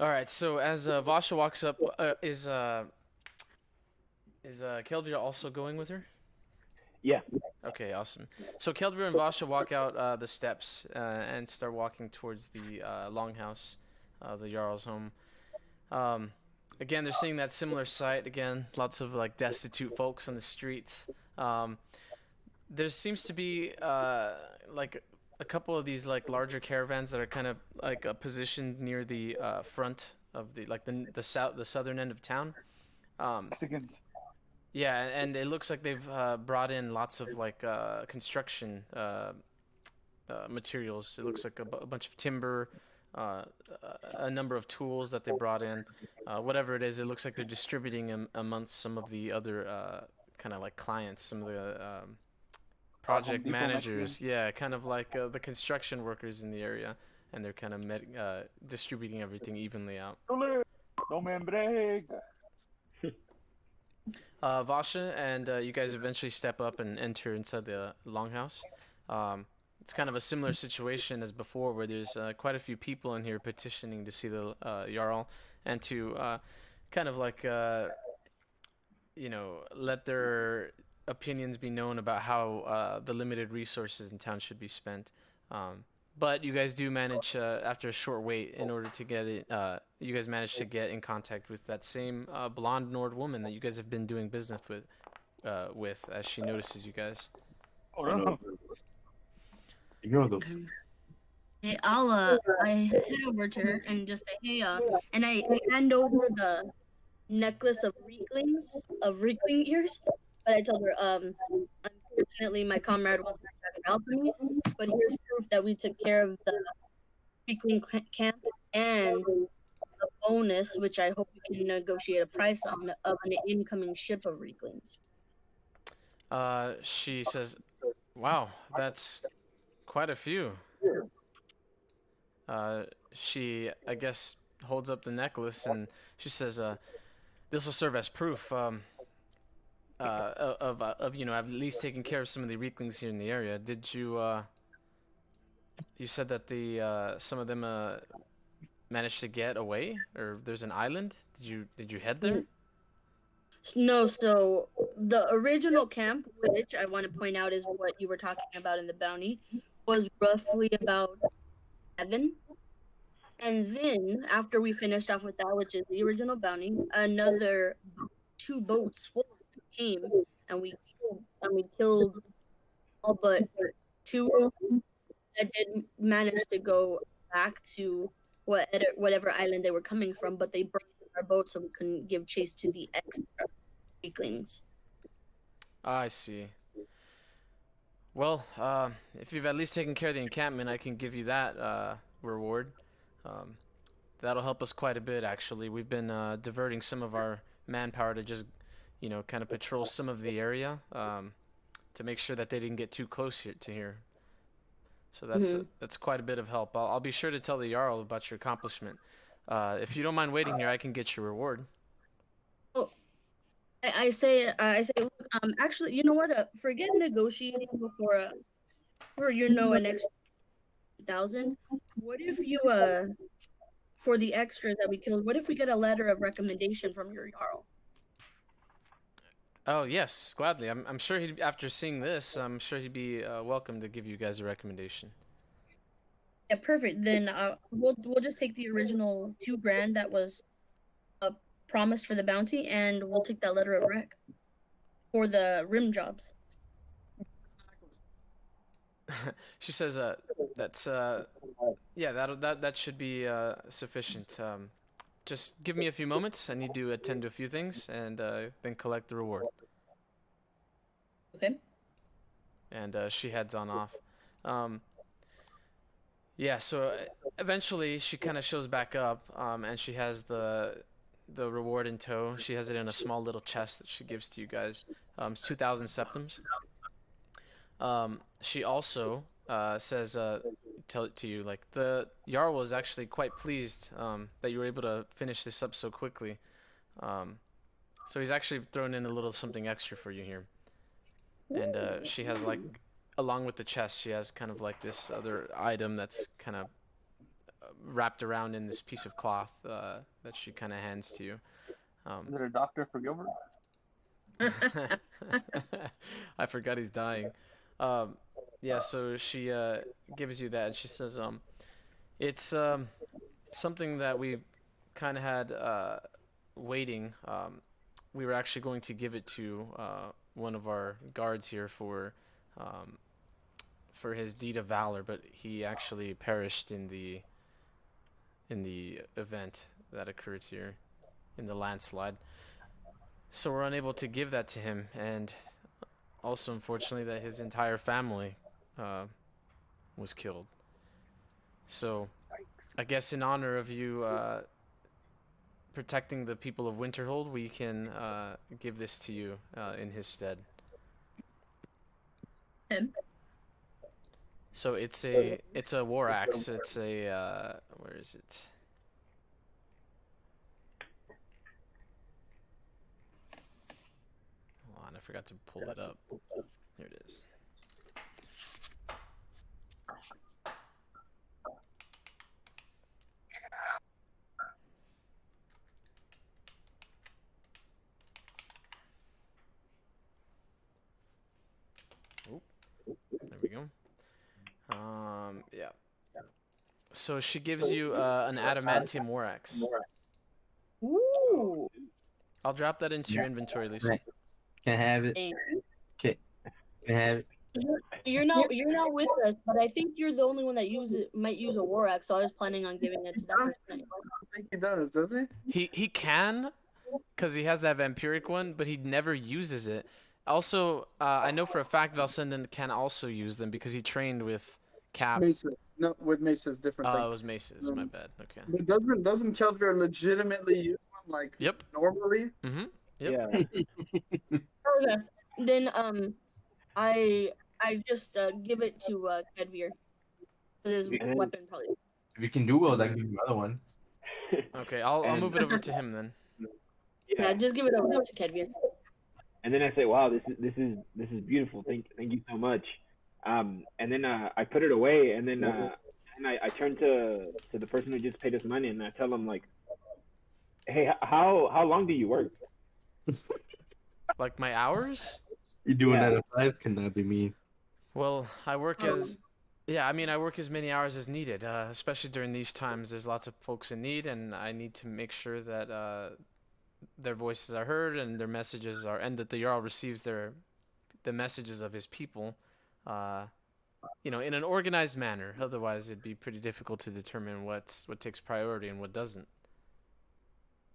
All right. So as Vasha walks up, is Keldria also going with her? Yeah. Okay, awesome. So Keldria and Vasha walk out the steps and start walking towards the longhouse, the Jarl's home. Um, Again, they're seeing that similar sight. Again, lots of like destitute folks on the streets. Um, there seems to be like a couple of these like larger caravans that are kind of like positioned near the front of the southern end of town. Um, Mexicans. yeah, and it looks like they've brought in lots of like construction materials. It looks like a bunch of timber, uh, a number of tools that they brought in. Whatever it is, it looks like they're distributing them amongst some of the other kind of like clients, some of the Home project Depot Mexicans. managers. Yeah, kind of like the construction workers in the area, and they're kind of distributing everything evenly out. No man break. Vasha and you guys eventually step up and enter inside the longhouse. It's kind of a similar situation as before, where there's quite a few people in here petitioning to see the Jarl and to kind of like let their opinions be known about how the limited resources in town should be spent. But you guys do manage, after a short wait, in order to get it, you guys managed to get in contact with that same blonde Nord woman that you guys have been doing business with as she notices you guys. Oh I know. no. Ignore them. Okay. Hey, I head over to her and just say, hey, and I hand over the necklace of Riekling ears. But I told her, unfortunately, my comrade wants to help me, but here's proof that we took care of the Riekling camp and a bonus, which I hope we can negotiate a price on, of an incoming ship of Rieklings. She says, "Wow, that's quite a few." She, I guess, holds up the necklace and she says, "This will serve as proof of at least taking care of some of the Rieklings here in the area." Did you you said that the some of them managed to get away, or there's an island? Did you head there? No, so the original camp, which I want to point out is what you were talking about in the bounty, was roughly about 7. And then after we finished off with that, which is the original bounty, another 2 boats full of them came, and we killed all but 2 that did manage to go back to whatever island they were coming from, but they burned our boat so we couldn't give chase to the extra weaklings. I see. Well, if you've at least taken care of the encampment, I can give you that reward. Um, that'll help us quite a bit, actually. We've been diverting some of our manpower to just, kind of patrol some of the area to make sure that they didn't get too close here to here. So that's quite a bit of help. I'll be sure to tell the Jarl about your accomplishment. If you don't mind waiting here, I can get your reward. Oh, I say, look, actually, you know what? Forget negotiating for an extra 1,000. What if you for the extras that we killed? What if we get a letter of recommendation from your Jarl? Oh yes, gladly. I'm sure he'd after seeing this, I'm sure he'd be welcome to give you guys a recommendation. Yeah, perfect. Then we'll just take the original 2 grand that was promised for the bounty, and we'll take that letter of rec for the Rimjobs. She says, "That's yeah, that should be sufficient. Just give me a few moments. I need to attend to a few things, and then collect the reward." Okay. And she heads on off. Um, yeah, so eventually she kind of shows back up, and she has the reward in tow. She has it in a small little chest that she gives to you guys. It's 2,000 septims. She also says, tell it to you, like the Jarl was actually quite pleased that you were able to finish this up so quickly. So he's actually thrown in a little something extra for you here. And she has like, along with the chest, she has kind of like this other item that's kind of wrapped around in this piece of cloth that she kind of hands to you. Is it a doctor for Gilbert? I forgot he's dying. Yeah, so she gives you that, and she says, it's something that we kind of had waiting. We were actually going to give it to one of our guards here for his deed of valor, but he actually perished in the event that occurred here, in the landslide. So we're unable to give that to him, and also unfortunately that his entire family was killed. So I guess in honor of you protecting the people of Winterhold, we can give this to you in his stead. So it's a war axe. It's a where is it? Hold on, I forgot to pull it up. Here it is. There we go. Yeah. So she gives you an adamantium war axe. Ooh. I'll drop that into your inventory, Lisa. Right. Can I have it? Thank Can I have it? You're not with us, but I think you're the only one that might use a war axe, so I was planning on giving it to that person anyway. I think he does he? He can, because he has that vampiric one, but he never uses it. Also, I know for a fact Valsenden can also use them because he trained with Cap. Maces. No, with Maces, different Oh, thing. it was Maces. My bad. Okay. But doesn't Kelvir legitimately use one like Yep. normally? Mm-hmm. Yeah. Okay. Then I just give it to Kedvir. His And- weapon probably. If you can do well, I can give you another one. Okay, I'll And- move it over to him then. Yeah, just give it over to Kedvir. And then I say, "Wow, this is beautiful. Thank you so much." And then I put it away, and then I turn to the person who just paid us money, and I tell him like, "Hey, how long do you work?" Like my hours? You're doing Yeah. that at 5? Cannot be me. Well, I work as I work as many hours as needed, especially during these times. There's lots of folks in need, and I need to make sure that their voices are heard and their messages are, and that the Jarl receives the messages of his people, in an organized manner. Otherwise, it'd be pretty difficult to determine what takes priority and what doesn't.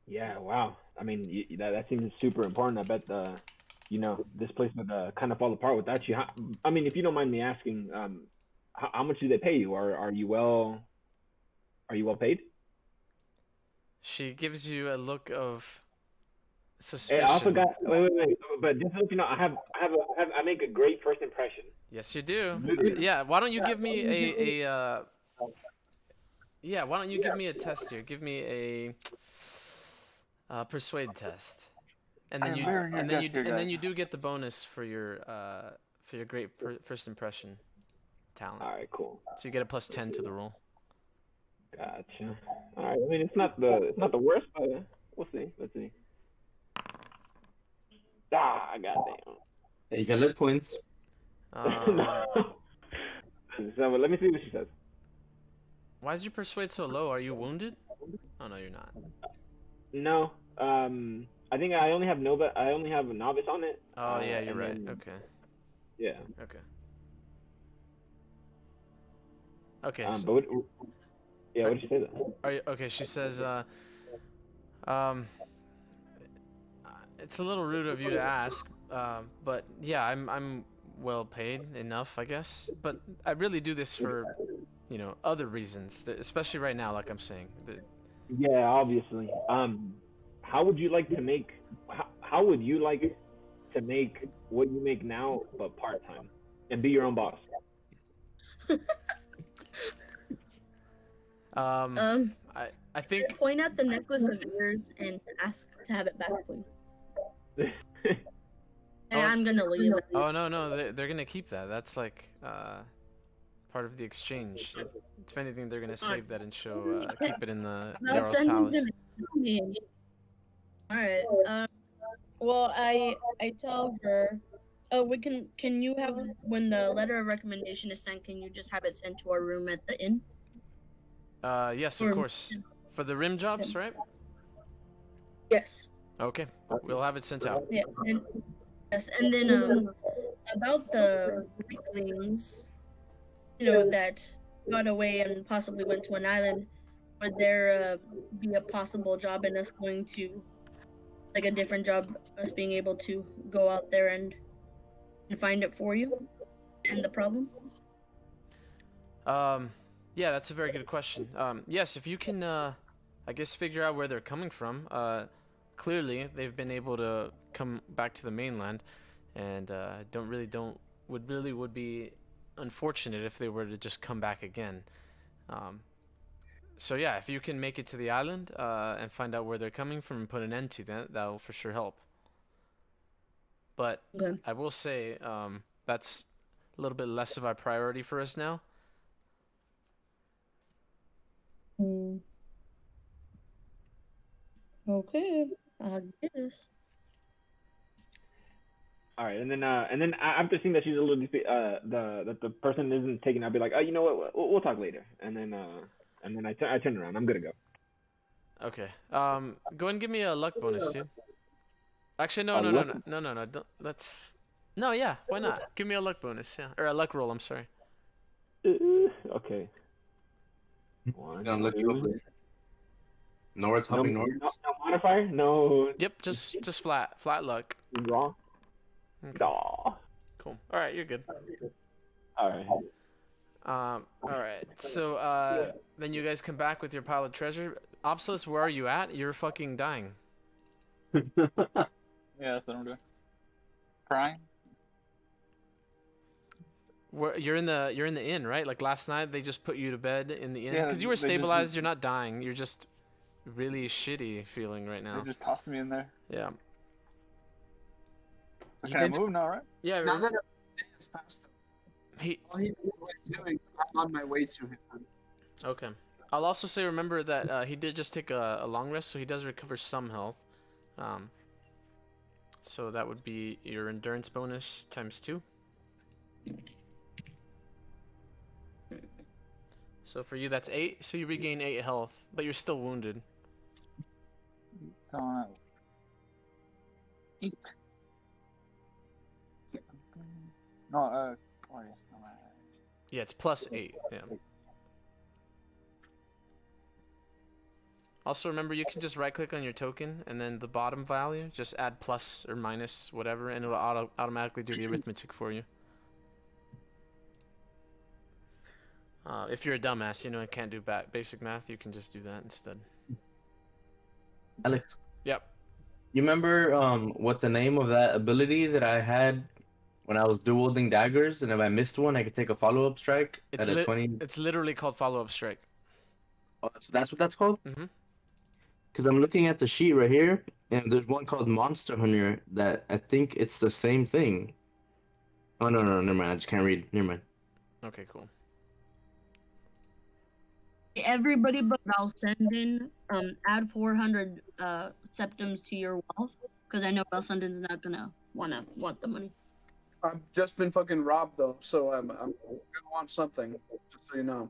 Yeah, wow. I mean, that seems super important. I bet this place would kind of fall apart without you. I mean, if you don't mind me asking, how much do they pay you? Are you well paid? She gives you a look of Hey, suspicion. I also got wait. But just so you know, I make a great first impression. Yes, you do. Yeah. Why don't you give me a why don't you give me a test here? Give me a persuade test, and then you do get the bonus for your great first impression talent. All right, cool. So you get a +10 to the roll. Gotcha. All right. I mean, it's not the worst, but we'll see. Let's see. Goddamn. Hey, you got lit points. So let me see what she says. Why is your persuade so low? Are you wounded? Oh no, you're not. No. I think I only have a novice on it. Oh yeah, you're and right. then- Okay. Yeah. Okay. Okay. But So, what did she say then? are you, okay. She says, it's a little rude of you to ask, but yeah, I'm well paid enough, I guess. But I really do this for, other reasons, especially right now, like I'm saying. Yeah, obviously. How would you like to make? How would you like to make what you make now, but part time, and be your own boss? I think Point at the necklace of yours and ask to have it back, please. And I'm gonna leave. Oh no, they're gonna keep that. That's like part of the exchange. If anything, they're gonna save that and show keep it in the Now Jarl's send palace. me. All right. Well, I tell her. Oh, we can. Can you have when the letter of recommendation is sent? Can you just have it sent to our room at the inn? Yes, of Or- course. For the Rimjobs, right? Yes. Okay, we'll have it sent out. Yeah. And, yes, and then about the Rieklings, that got away and possibly went to an island. Would there be a possible job in us going to, like a different job, us being able to go out there and find it for you and the problem? Yeah, that's a very good question. Yes, if you can, I guess figure out where they're coming from. Clearly, they've been able to come back to the mainland, and would be unfortunate if they were to just come back again. So yeah, if you can make it to the island and find out where they're coming from and put an end to that, that will for sure help. But Okay. I will say that's a little bit less of a priority for us now. Okay, I guess. All right, and then after seeing that she's a little that the person isn't taking, I'll be like, oh, you know what, we'll talk later. And then I turn around. I'm gonna go. Okay. Go ahead and give me a luck bonus, dude. Actually, no. Don't, let's. No, yeah. Why not? Give me a luck bonus, yeah, or a luck roll. I'm sorry. Okay. One, I'm looking up. two. North, hopping north. No modifier. No. Yep, just flat luck. Wrong. Okay. Aw. Cool. All right, you're good. All right. All right. So then you guys come back with your pile of treasure. Obsolus, where are you at? You're fucking dying. Yeah, that's what I'm doing. Crying? You're in the inn, right? Like last night, they just put you to bed in the inn Yeah, because you were they just- stabilized. You're not dying. You're just really shitty feeling right now. They just tossed me in there. Yeah. So You can I did- move now, right? Yeah. Now that it's past him, He. all he knows what he's doing, I'm on my way to him. Okay. I'll also say, remember that he did just take a long rest, so he does recover some health. So that would be your endurance bonus times 2. So for you, that's 8. So you regain 8 health, but you're still wounded. So, eat. No, oh yeah. No, Yeah, it's plus 8. Yeah. Also, remember, you can just right-click on your token, and then the bottom value, just add plus or minus, whatever, and it'll automatically do the arithmetic for you. If you're a dumbass, and can't do basic math, you can just do that instead. Alex, Yep. you remember what the name of that ability that I had when I was dual wielding daggers, and if I missed one, I could take a follow-up strike It's at a 20. It's literally called follow-up strike. Oh, that's what that's called? Mm-hmm. Because I'm looking at the sheet right here, and there's one called Monster Hunter that I think it's the same thing. Oh, no, never mind. I just can't read. Never mind. Okay, cool. Everybody but Valsendin, add 400 septims to your wealth, because I know Valsendin's not gonna want the money. I've just been fucking robbed though, so I'm gonna want something. Just so you know.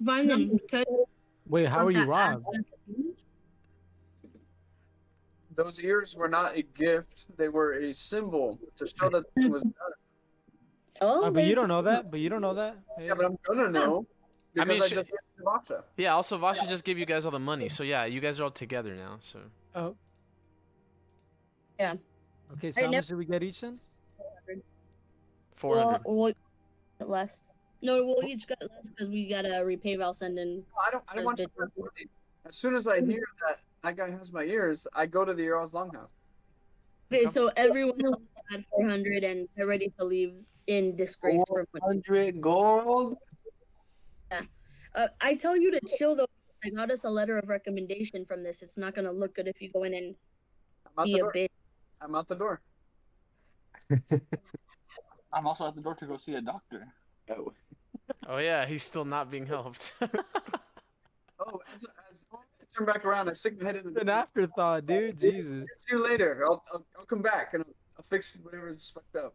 Fine then. Wait, how are you robbed? Those ears were not a gift; they were a symbol to show that it was done. Oh, But you don't know that. Hey. Yeah, but I'm gonna know. I mean, Because I just watched it. Yeah, also, Vasha just gave you guys all the money, so yeah, you guys are all together now, so... Oh. Yeah. Okay, so I how much did we get each then? 400. We'll get less. No, we'll each get less because we gotta repay Valsendin. I don't want to. As soon as I hear that guy has my ears, I go to the Earl's Longhouse. Okay, so everyone else add 400 and get ready to leave in disgrace for 100 gold? I tell you to chill though. I got us a letter of recommendation from this. It's not gonna look good if you go in and be a bitch. I'm out the door. I'm also at the door to go see a doctor. Oh. Oh yeah, he's still not being helped. Oh, as I turn back around, I stick my head in the An door. afterthought, dude. Jesus. See you later. I'll come back and I'll fix whatever's fucked up.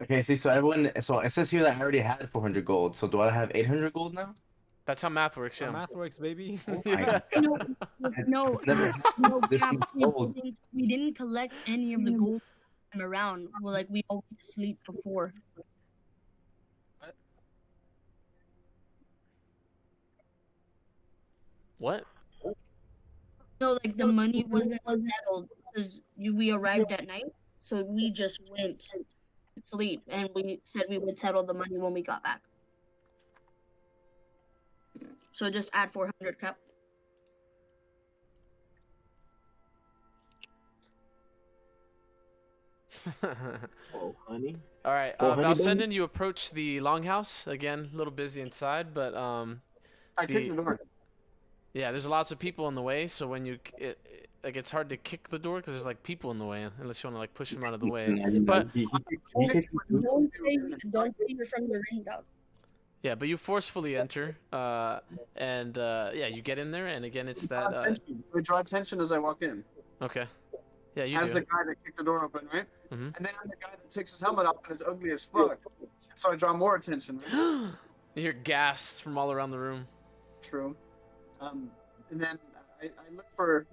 Okay, see, so everyone, so it says here that I already had 400 gold. So do I have 800 gold now? That's how math works, How yeah. math works, baby. Oh Yeah. my No, I've no, never had no, this Cap, much gold. we didn't collect any of the gold time around. Well, like we all went to sleep before. What? No, like the money wasn't settled because we arrived at night, so we just went to sleep and we said we would settle the money when we got back. So just add 400, Cap. Oh, honey. All right, Oh, honey Valsenden, you approach the longhouse again. A little busy inside, but I kicked the door. yeah, there's lots of people in the way. So when you like, it's hard to kick the door because there's like people in the way, unless you want to like push them out of the way. But he kicked me too. Don't say you're from the ring, dog. yeah, but you forcefully enter, and yeah, you get in there, and again, it's Draw that. attention. I draw attention as I walk in. Okay. Yeah, you As do. the guy that kicked the door open, right? Mhm. And then I'm the guy that takes his helmet off and is ugly as fuck. So I draw more attention. Right? You hear gasps from all around the room. True. And then I look for,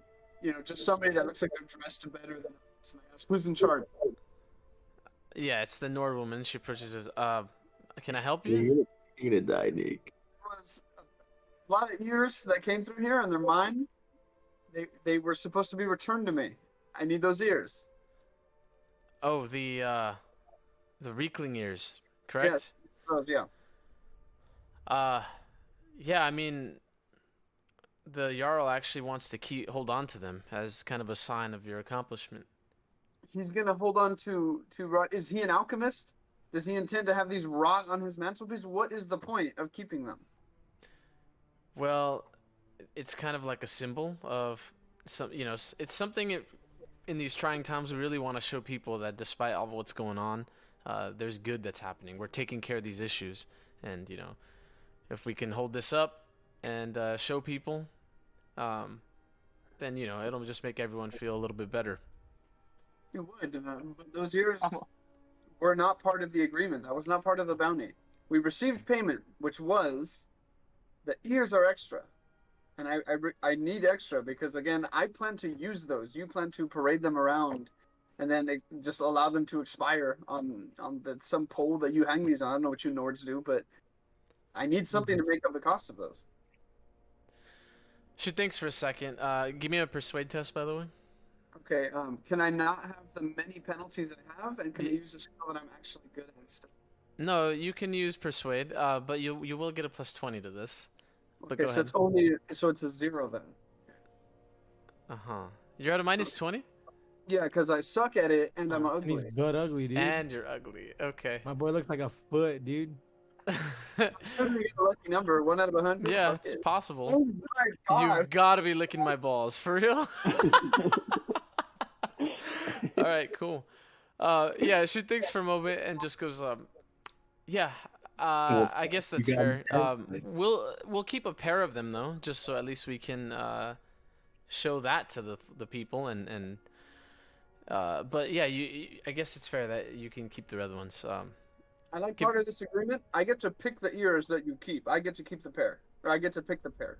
just somebody that looks like they're dressed better than us. And I ask, who's in charge? Yeah, it's the Nord woman. She approaches us. Can I help you? You're gonna die, Nick. There was a lot of ears that came through here, and they're mine. They were supposed to be returned to me. I need those ears. Oh, the Riekling ears, correct? Yes. Those, yeah. Yeah. I mean, the Jarl actually wants to hold on to them as kind of a sign of your accomplishment. He's gonna hold on to rot. Is he an alchemist? Does he intend to have these rot on his mantelpiece? What is the point of keeping them? Well, it's kind of like a symbol of some. It's something. In these trying times, we really want to show people that despite all of what's going on, there's good that's happening. We're taking care of these issues, and if we can hold this up and show people, then it'll just make everyone feel a little bit better. It would, but those ears were not part of the agreement. That was not part of the bounty. We received payment, which was the ears are extra. And I need extra because, again, I plan to use those. You plan to parade them around and then just allow them to expire on some pole that you hang these on. I don't know what you Nords do, but I need something to make up the cost of those. She thinks for a second. Give me a persuade test, by the way. Okay, can I not have the many penalties I have, and can I use a skill that I'm actually good at still? No, you can use persuade, but you will get a plus 20 to this. But Okay, go so ahead. it's a 0 then. You're at a minus 20? Yeah, because I suck at it and I'm And he's ugly. butt ugly, dude. And you're ugly. Okay. My boy looks like a foot, dude. Still gonna get a lucky number, 1 out of 100. Yeah, Fuck it's it. possible. Oh my god. You've got to be licking my balls. For real? All right, cool. Yeah, she thinks for a moment and just goes, yeah, I guess that's you got fair. it. We'll keep a pair of them though, just so at least we can show that to the people and but yeah, I guess it's fair that you can keep the other ones. I like part of this agreement. I get to pick the ears that you keep. I get to keep the pair. Or I get to pick the pair.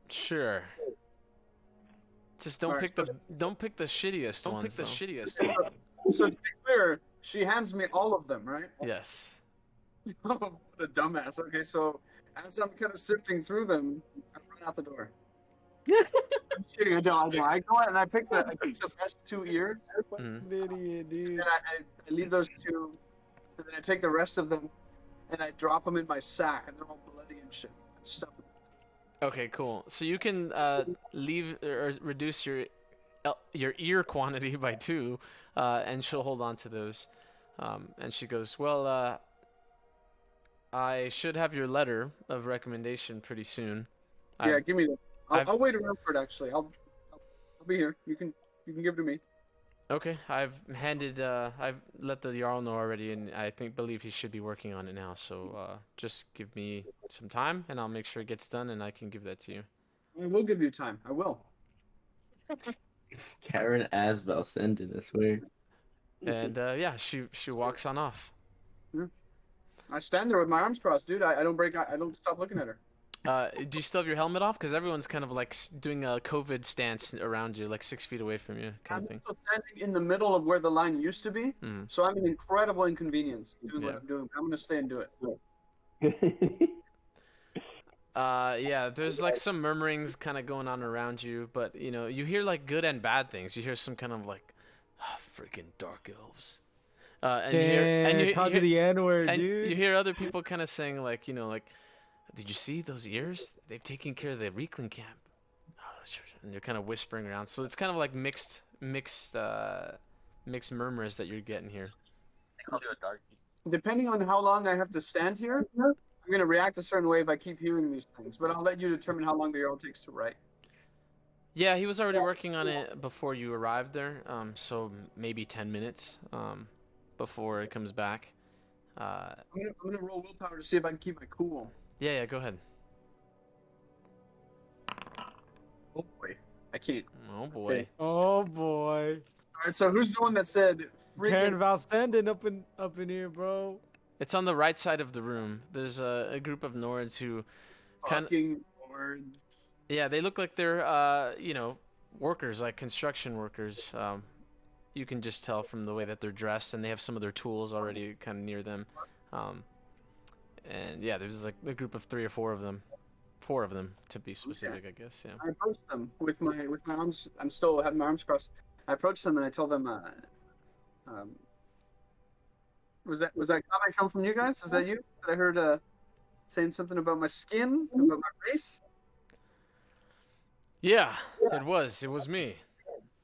Sure. Just don't Alright, pick the shittiest ones. Though. So to be clear, she hands me all of them, right? Yes. Oh, the dumbass. Okay, so as I'm kind of sifting through them, I run out the door. I'm kidding. I don't. I go out and I pick the best 2 ears. Mhm. Idiot, dude. And I leave those 2, and then I take the rest of them, and I drop them in my sack, and they're all bloody and shit. And stuff. Okay, cool. So you can leave or reduce your ear quantity by 2, and she'll hold on to those. And she goes, well, I should have your letter of recommendation pretty soon. Yeah, give me that. I'll wait around for it. Actually, I'll be here. You can give it to me. Okay, I've let the Jarl know already, and I believe he should be working on it now. So just give me some time, and I'll make sure it gets done, and I can give that to you. I will give you time. I will. Karen Asbel sending us weird. And yeah, she walks on off. I stand there with my arms crossed, dude. I don't stop looking at her. Do you still have your helmet off? Because everyone's kind of like doing a COVID stance around you, like 6 feet away from you, kind I'm of thing. also standing in the middle of where the line used to be, so I'm an incredible inconvenience doing what I'm doing. I'm gonna stay and do it. Yeah, there's like some murmurings kind of going on around you, but you hear like good and bad things. You hear some kind of like, freaking dark elves. And you Called you the N-word, and dude. you hear other people kind of saying like, like, did you see those ears? They've taken care of the Riekling camp. And they're kind of whispering around. So it's kind of like mixed murmurs that you're getting here. They called you a darky. Depending on how long I have to stand here, I'm gonna react a certain way if I keep hearing these things. But I'll let you determine how long the arrow takes to write. Yeah, he was already working on it before you arrived there. So maybe 10 minutes before it comes back. I'm gonna roll willpower to see if I can keep my cool. Yeah, go ahead. Oh boy, I can't. Oh boy. Oh boy. All right, so who's the one that said Karen freaking? Valstenden up in here, bro. It's on the right side of the room. There's a group of Nords who kind of, Fucking words. yeah, they look like they're workers, like construction workers. You can just tell from the way that they're dressed, and they have some of their tools already kind of near them. And yeah, there's like a group of 3 or 4 of them. 4 of them to be specific, I guess. Yeah. I approached them with my arms. I'm still having my arms crossed. I approached them and I told them, was that comment come from you guys? Was that you? That I heard saying something about my skin, about my race? Yeah, it was me.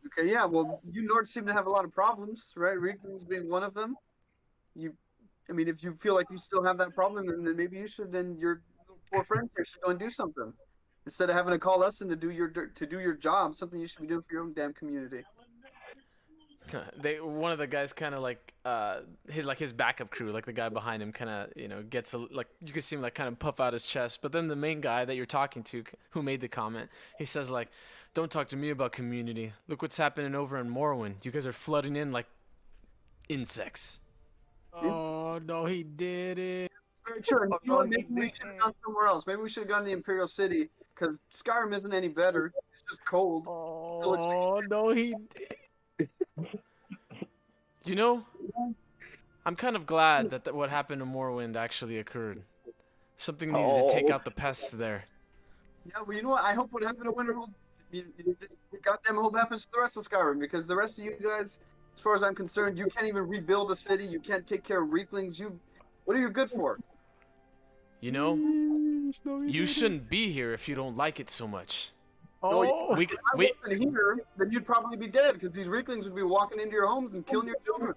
Okay, yeah. Well, you Nords seem to have a lot of problems, right? Riekling's being one of them. I mean, if you feel like you still have that problem, then maybe you should. Then your poor friends here should go and do something instead of having to call us in to do your job. Something you should be doing for your own damn community. One of the guys kind of like his backup crew, like the guy behind him, kind of gets like you can see him like kind of puff out his chest. But then the main guy that you're talking to, who made the comment, he says like, "Don't talk to me about community. Look what's happening over in Morrowind. You guys are flooding in like insects." Oh no, he did it. Very true. You know what, maybe we should have gone somewhere else. Maybe we should have gone to the Imperial City because Skyrim isn't any better. It's just cold. Oh no, he did. I'm kind of glad that what happened to Morrowind actually occurred. Something needed to take out the pests there. Yeah, well, you know what? I hope what happened to Winterhold, this goddamn hope happens to the rest of Skyrim because the rest of you guys, as far as I'm concerned, you can't even rebuild a city. You can't take care of Rieklings. What are you good for? You shouldn't be here if you don't like it so much. Oh, We If I wasn't here, then you'd probably be dead because these Rieklings would be walking into your homes and killing your children.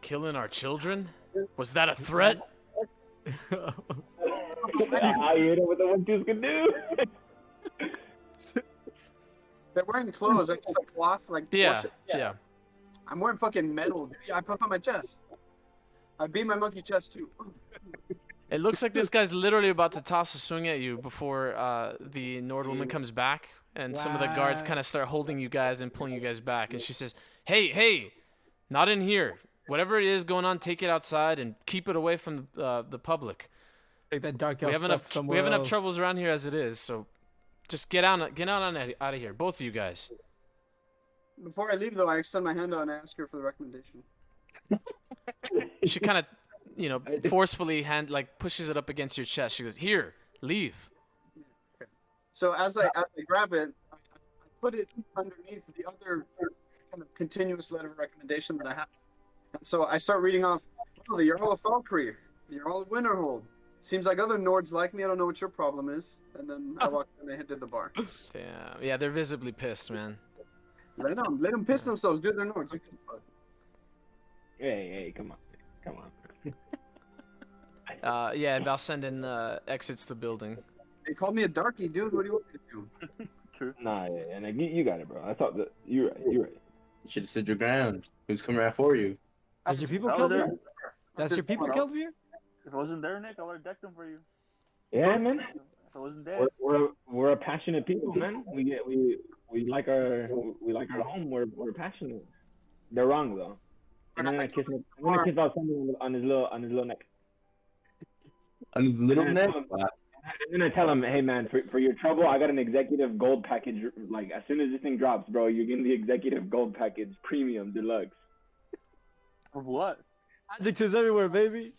killing our children? Was that a threat? You know what the one dudes can do. They're wearing clothes, like just like cloth, like Yeah, bullshit. yeah. I'm wearing fucking metal, dude. I puff on my chest. I beat my monkey chest too. It looks like this guy's literally about to toss a swing at you before the Nord woman comes back, and some of the guards kind of start holding you guys and pulling you guys back. And she says, "Hey, not in here. Whatever it is going on, take it outside and keep it away from the public. take that dark We elf have stuff enough somewhere troubles around here as it is. So just get out of here, both of you guys." Before I leave, though, I extend my hand out and I ask her for the recommendation. She kind of, forcefully pushes it up against your chest. She goes, "Here, leave." So as I grab it, I put it underneath the other kind of continuous letter of recommendation that I have. And so I start reading off, the Jarl of Falkreath, the Jarl of Winterhold. Seems like other Nords like me. I don't know what your problem is. And then I walk and they head to the bar. Damn. Yeah, they're visibly pissed, man. Let them piss themselves. Do their Nords. Hey, come on. Yeah, and Valsenden exits the building. They called me a darky, dude. What do you want me to do? true. Nah, yeah, and like, you got it, bro. I thought that you're right. You're right. You should have stood your ground. Who's coming right for you? That's your people, If I was there, Kelvin? That's your people, Kelvin? if I wasn't there, Nick, I would have decked them for you. Yeah, man. If I wasn't there. We're a passionate people, man. We like our home. We're passionate. They're wrong though. And then I kiss out something on his little neck. On his little And neck? then I tell him, hey man, for your trouble, I got an executive gold package. Like as soon as this thing drops, bro, you're getting the executive gold package, premium, deluxe. Of what? Adjectives everywhere, baby.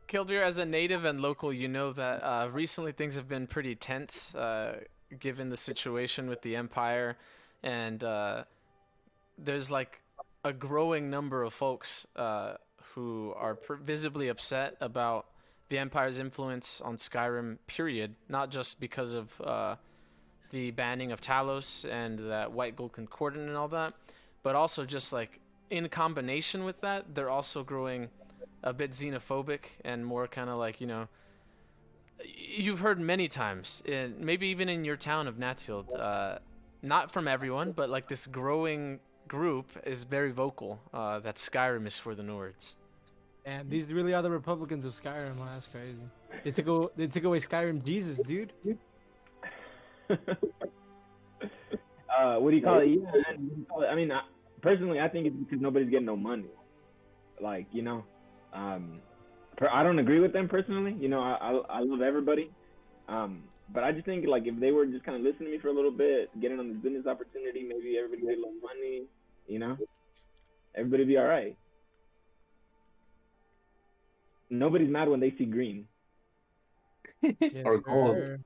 Kildare, as a native and local, you know that recently things have been pretty tense, given the situation with the Empire, and there's like a growing number of folks who are visibly upset about the Empire's influence on Skyrim, period, not just because of the banning of Talos and that White Gold Concordant and all that, but also just like in combination with that, they're also growing a bit xenophobic and more kind of like, you know, you've heard many times, maybe even in your town of Natild, not from everyone, but like this growing group is very vocal that Skyrim is for the Nords. And these really are the Republicans of Skyrim. Oh, that's crazy. They took away Skyrim Jesus, dude. What do you call it? Yeah, I mean, personally, I think it's because nobody's getting no money. Like, you know, I don't agree with them personally. You know, I love everybody. But I just think, like, if they were just kind of listening to me for a little bit, getting on this business opportunity, maybe everybody get a little money, you know, everybody be all right. Nobody's mad when they see green. Yes, Or gold. sir.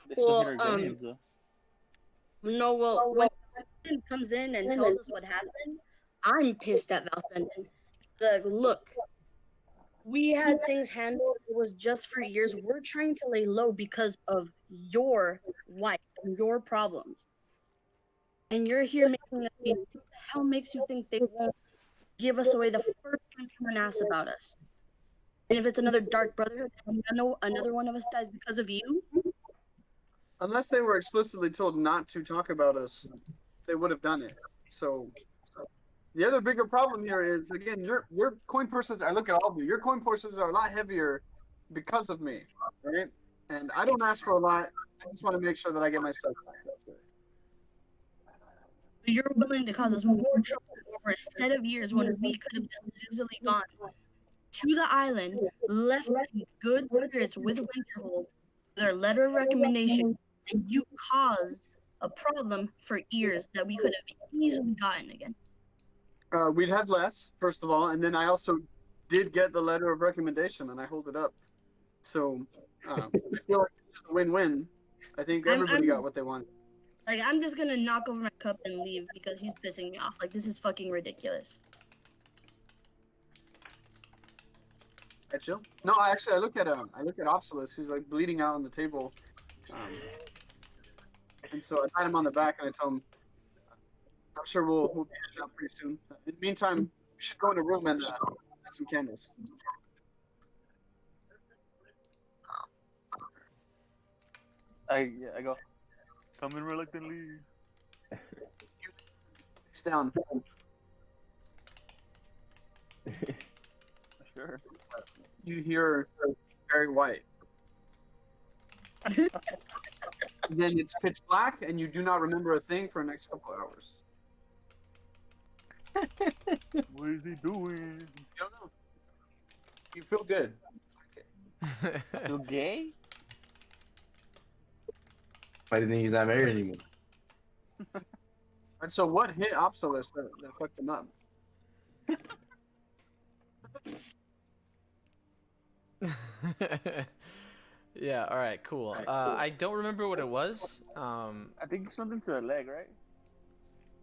They still hit Well, our games, though. No, well, when Valsenden comes in and tells us what happened, I'm pissed at Valsenden. Like, look, we had things handled. It was just for years. We're trying to lay low because of your wife and your problems. And you're here making us think, what the hell makes you think they won't give us away the first time someone asks about us? And if it's another Dark Brotherhood, and I know another one of us dies because of you, Unless they were explicitly told not to talk about us, they would have done it. So the other bigger problem here is, again, your coin purses, I look at all of you, your coin purses are a lot heavier because of me, right? And I don't ask for a lot. I just want to make sure that I get my stuff back. That's it. you're willing to cause us more trouble over a set of years when we could have just as easily gone to the island, left in good spirits with Winterhold, their letter of recommendation, and you caused a problem for years that we could have easily gotten again. We'd had less, first of all, and then I also did get the letter of recommendation, and I hold it up. So I feel like this is a win-win. I think everybody got what they wanted. Like, I'm just gonna knock over my cup and leave because he's pissing me off. Like, this is fucking ridiculous. I chill. No, I look at Opsilus, who's like bleeding out on the table, and so I pat him on the back and I tell him, "I'm sure we'll be heading out pretty soon. In the meantime, we should go in a room and light some candles." I go, come in reluctantly. It's down. Sure. You hear very white. Then it's pitch black, and you do not remember a thing for the next couple hours. What is he doing? You don't know. You feel good. Okay. You gay? I didn't think he's not married anymore. And so, what hit Opsilus that fucked him up? Yeah, all right, cool. I don't remember what it was. I think something to the leg, right?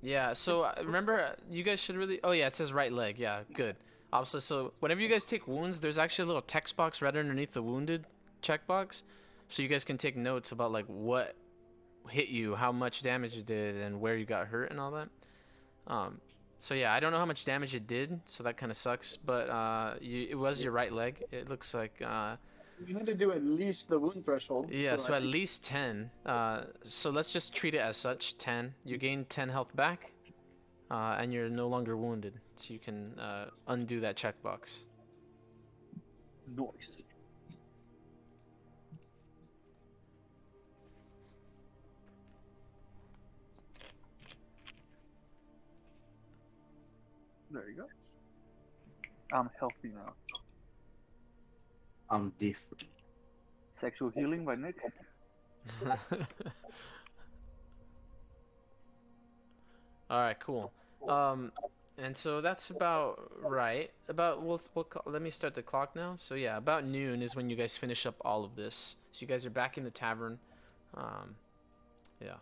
Yeah, so remember, you guys should really... Oh, yeah, it says right leg. Yeah, good. Also, so whenever you guys take wounds, there's actually a little text box right underneath the wounded checkbox. So you guys can take notes about, like, what hit you, how much damage it did, and where you got hurt and all that. So, yeah, I don't know how much damage it did, so that kind of sucks. But it was your right leg. It looks like You had to do at least the wound threshold. Yeah, so I at think- least 10. So let's just treat it as such, 10. You gain 10 health back, and you're no longer wounded. So you can undo that checkbox. Nice. There you go. I'm healthy now. I'm different. Sexual healing by Nick. Alright, cool. And so that's about right. Let me start the clock now. So yeah, about noon is when you guys finish up all of this. So you guys are back in the tavern. Yeah.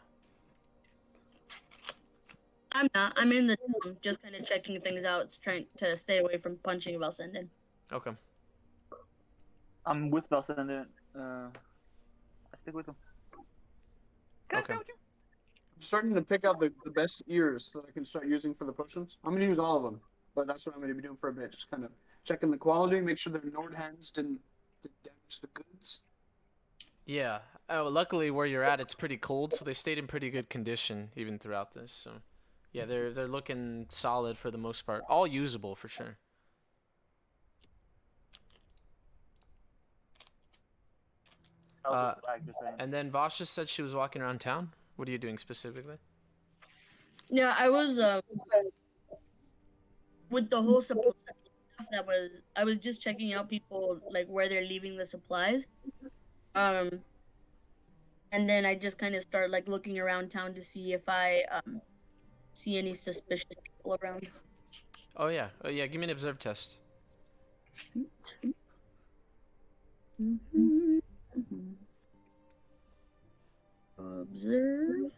I'm not. I'm in the town, just kind of checking things out, trying to stay away from punching Valsenden. Okay. I'm with Valsenden. I stick with him. Okay. I'm starting to pick out the best ears that I can start using for the potions. I'm gonna use all of them, but that's what I'm gonna be doing for a bit. Just kind of checking the quality, make sure their Nord hands didn't damage the goods. Yeah. Luckily, where you're at, it's pretty cold, so they stayed in pretty good condition even throughout this. So, yeah, they're looking solid for the most part. All usable for sure. And then Vosh just said she was walking around town. What are you doing specifically? Yeah, I was with the whole supply stuff. I was just checking out people like where they're leaving the supplies. And then I just kind of start like looking around town to see if I see any suspicious people around. Oh yeah. Give me an observe test. Observe.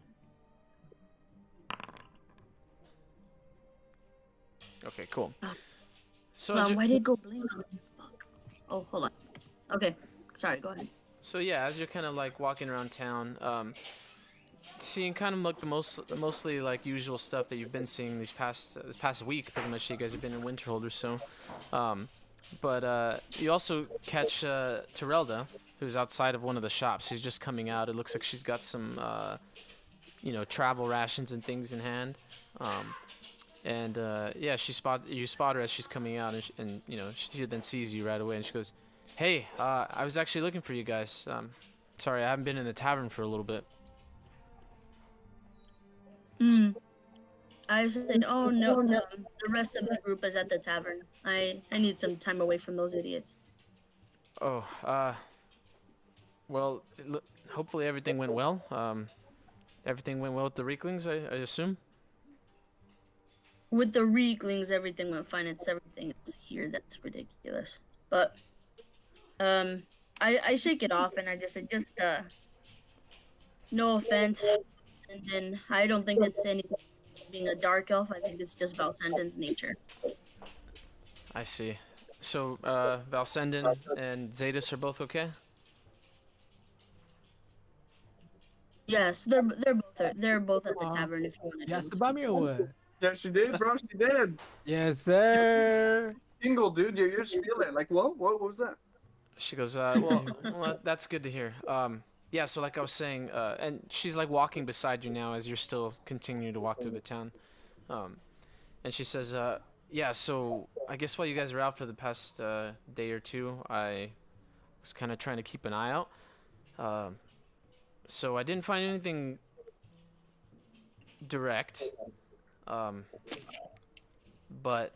Okay, cool. So Well, why did it go blank? Fuck. Oh, hold on. Okay, sorry. Go ahead. So yeah, as you're kind of like walking around town, seeing kind of like the mostly like usual stuff that you've been seeing this past week, pretty much. You guys have been in Winterhold or so, but you also catch Terelda, who's outside of one of the shops. She's just coming out. It looks like she's got some, travel rations and things in hand. And yeah, you spot her as she's coming out, and she then sees you right away, and she goes, "Hey, I was actually looking for you guys. Sorry, I haven't been in the tavern for a little bit." I said, "Oh no, the rest of the group is at the tavern. I need some time away from those idiots." Oh, well, hopefully everything went well. Everything went well with the Rieklings, I assume. With the Rieklings, everything went fine. It's everything else here that's ridiculous. But I shake it off and I just say, no offense. And then I don't think it's anything being a dark elf. I think it's just Valsenden's nature. I see. So, Valsenden and Zetas are both okay? Yes, they're both at the tavern. If you want to. You asked about me or what? Yeah, she did, bro. She did. Yes, sir. Tingle, dude. You just feel it. Like, whoa, what was that? She goes, well, that's good to hear. Yeah, so like I was saying, and she's like walking beside you now as you're still continuing to walk through the town. And she says, yeah, so I guess while you guys were out for the past day or two, I was kind of trying to keep an eye out. So I didn't find anything direct, but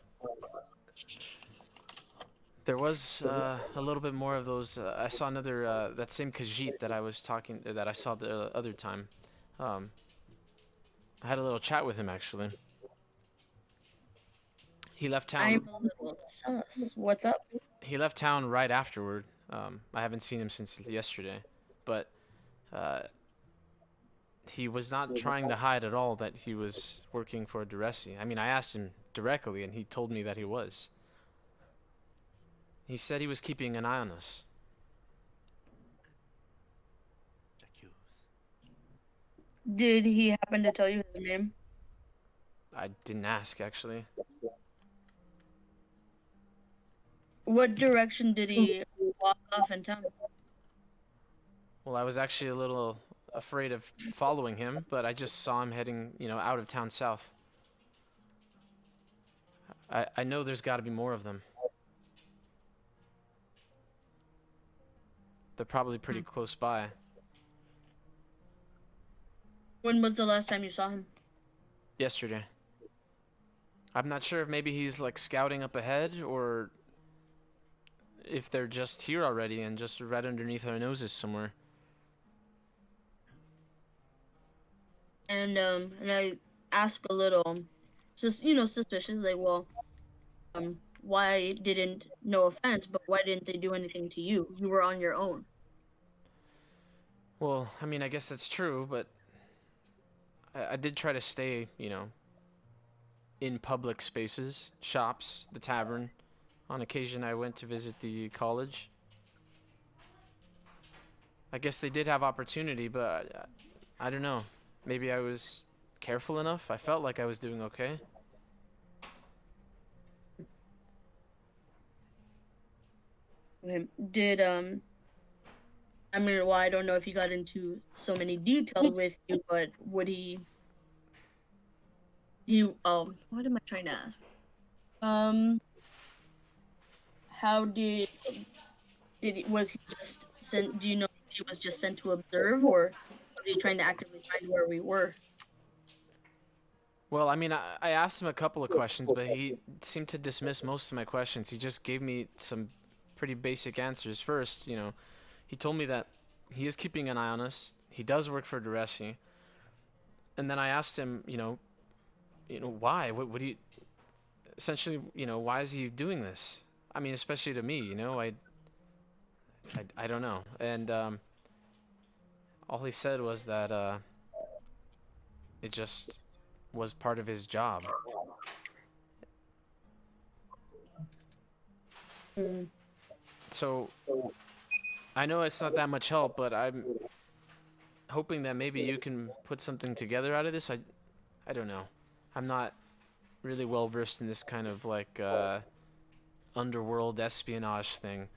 there was a little bit more of those. I saw another that same Khajiit that I saw the other time. I had a little chat with him actually. He left town. I'm a little sus. What's up? He left town right afterward. I haven't seen him since yesterday, but he was not trying to hide at all that he was working for Diressi. I mean, I asked him directly, and he told me that he was. He said he was keeping an eye on us. Did he happen to tell you his name? I didn't ask, actually. What direction did he walk off in town? Well, I was actually a little afraid of following him, but I just saw him heading, out of town south. I know there's got to be more of them. They're probably pretty close by. When was the last time you saw him? Yesterday. I'm not sure if maybe he's like scouting up ahead or if they're just here already and just right underneath our noses somewhere. And I ask a little, just suspicious, like, well, why didn't? No offense, but why didn't they do anything to you? You were on your own. Well, I mean, I guess that's true, but I did try to stay, in public spaces, shops, the tavern. On occasion, I went to visit the college. I guess they did have opportunity, but I don't know. Maybe I was careful enough. I felt like I was doing okay. Okay. Did I mean, well, I don't know if he got into so many details with you, but would he? What am I trying to ask? How was he just sent? Do you know if he was just sent to observe, or was he trying to actively find where we were? Well, I mean, I asked him a couple of questions, but he seemed to dismiss most of my questions. He just gave me some pretty basic answers. First, he told me that he is keeping an eye on us. He does work for Diressi. And then I asked him, why? What do you... Essentially, why is he doing this? I mean, especially to me, I don't know. And all he said was that it just was part of his job. So I know it's not that much help, but I'm hoping that maybe you can put something together out of this. I don't know. I'm not really well versed in this kind of like underworld espionage thing.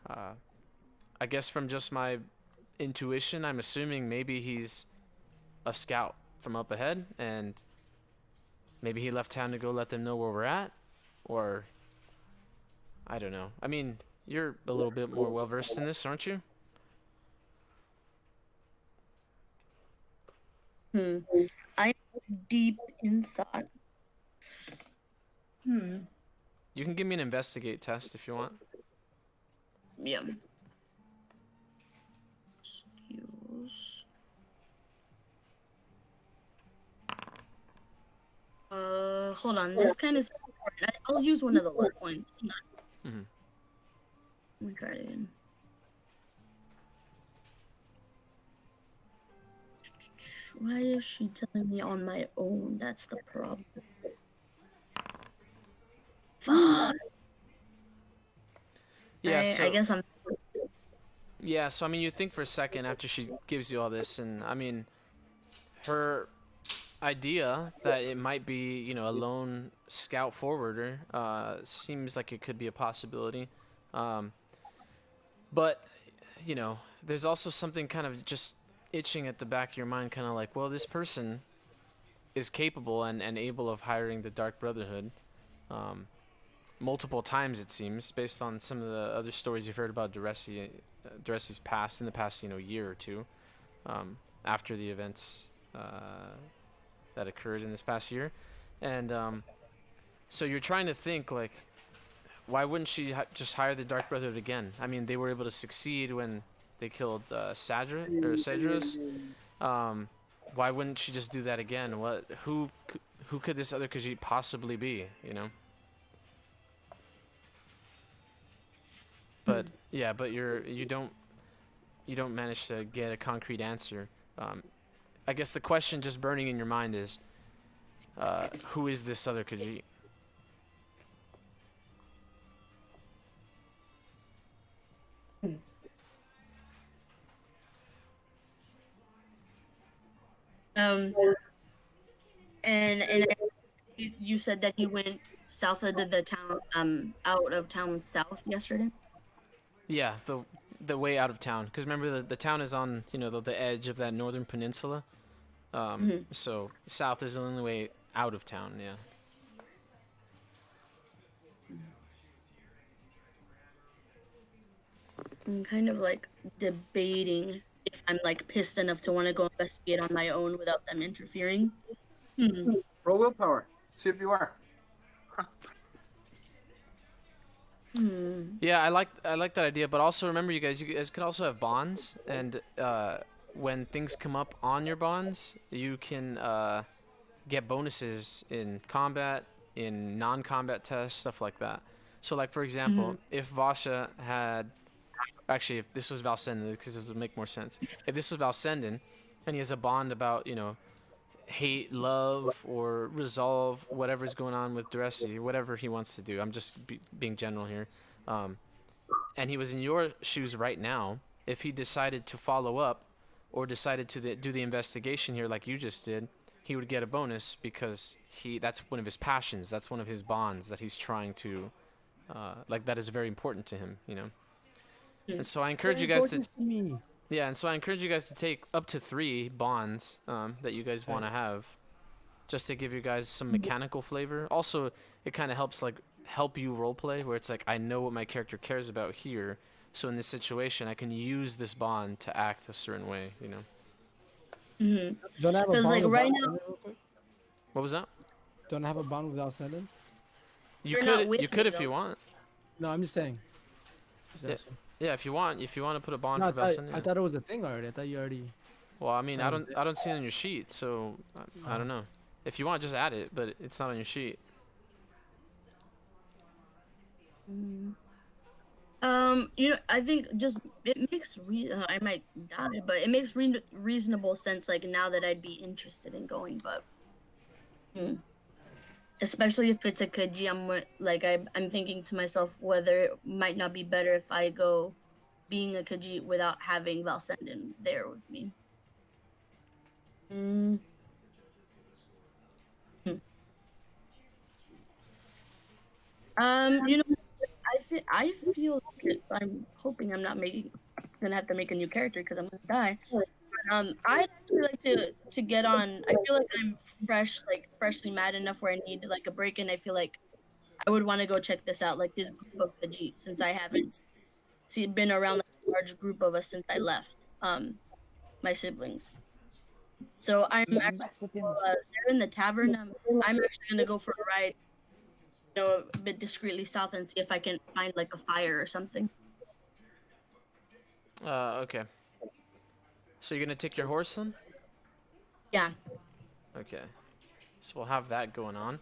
I guess from just my intuition, I'm assuming maybe he's a scout from up ahead, and maybe he left town to go let them know where we're at, or I don't know. I mean, you're a little bit more well versed in this, aren't you? I'm deep in thought. You can give me an investigate test if you want. Yeah. Skills. Hold on. This kind of. I'll use one of the luck points. Mm-hmm. Let me try it again. Why is she telling me on my own? That's the problem. Fuck. Yeah, I guess I'm. Yeah, so I mean, you think for a second after she gives you all this, and I mean, her idea that it might be, a lone scout forwarder seems like it could be a possibility. But, there's also something kind of just itching at the back of your mind, kind of like, well, this person is capable and able of hiring the Dark Brotherhood. Multiple times, it seems, based on some of the other stories you've heard about Diressi's past in the past, year or two, after the events that occurred in this past year. And so you're trying to think, like, why wouldn't she just hire the Dark Brotherhood again? I mean, they were able to succeed when they killed Cedrus. Why wouldn't she just do that again? Who could this other Khajiit possibly be, But yeah, but you don't manage to get a concrete answer. I guess the question just burning in your mind is, who is this other Khajiit? And you said that he went south of the town, out of town south yesterday. Yeah, the way out of town. Because remember, the town is on, you know, the edge of that northern peninsula. So south is the only way out of town. Yeah. I'm kind of like debating if I'm like pissed enough to want to go investigate on my own without them interfering. Roll willpower. See if you are. Yeah, I like that idea, but also remember, you guys could also have bonds, and when things come up on your bonds, you can get bonuses in combat, in non-combat tests, stuff like that. So, like for example, if Vasha had, actually, if this was Valsenden, because this would make more sense. If this was Valsenden, and he has a bond about, you know, hate, love, or resolve whatever's going on with Diressi, whatever he wants to do. I'm just being general here. And he was in your shoes right now. If he decided to follow up or decided to do the investigation here like you just did, he would get a bonus because that's one of his passions. That's one of his bonds that he's trying to, like, that is very important to him, you know? And so I encourage you guys to... Yeah, and so I encourage you guys to take up to 3 bonds that you guys want to have, just to give you guys some mechanical flavor. Also, it kind of help you roleplay, where it's like, I know what my character cares about here, so in this situation, I can use this bond to act a certain way, you know? Don't I have a Because bond like with right Valsenden now, real quick? What was that? Don't I have a bond with Valsenden? You You're not could with you me, could if though. you want. No, I'm just saying. Just Yeah. asking. Yeah, if you want to put a bond No, for Valsenden. I thought it was a thing already. I thought you already. Well, I mean, I don't see it on your sheet, so I don't know. If you want, just add it, but it's not on your sheet. you know, I think just it makes I might die, but it makes reasonable sense. Like now that I'd be interested in going, but especially if it's a Kaji, I'm thinking to myself whether it might not be better if I go being a Kaji without having Valsenden there with me. You know, I feel like I'm hoping I'm not gonna have to make a new character because I'm gonna die. I'd actually like to get on. I feel like I'm freshly mad enough where I need like a break, and I feel like I would want to go check this out, like this group of Khajiit, since I haven't been around like, a large group of us since I left. My siblings. So I'm actually they're in the tavern. I'm actually gonna go for a ride, you know, a bit discreetly south and see if I can find like a fire or something. Okay. So you're gonna take your horse then? Yeah. Okay. So we'll have that going on.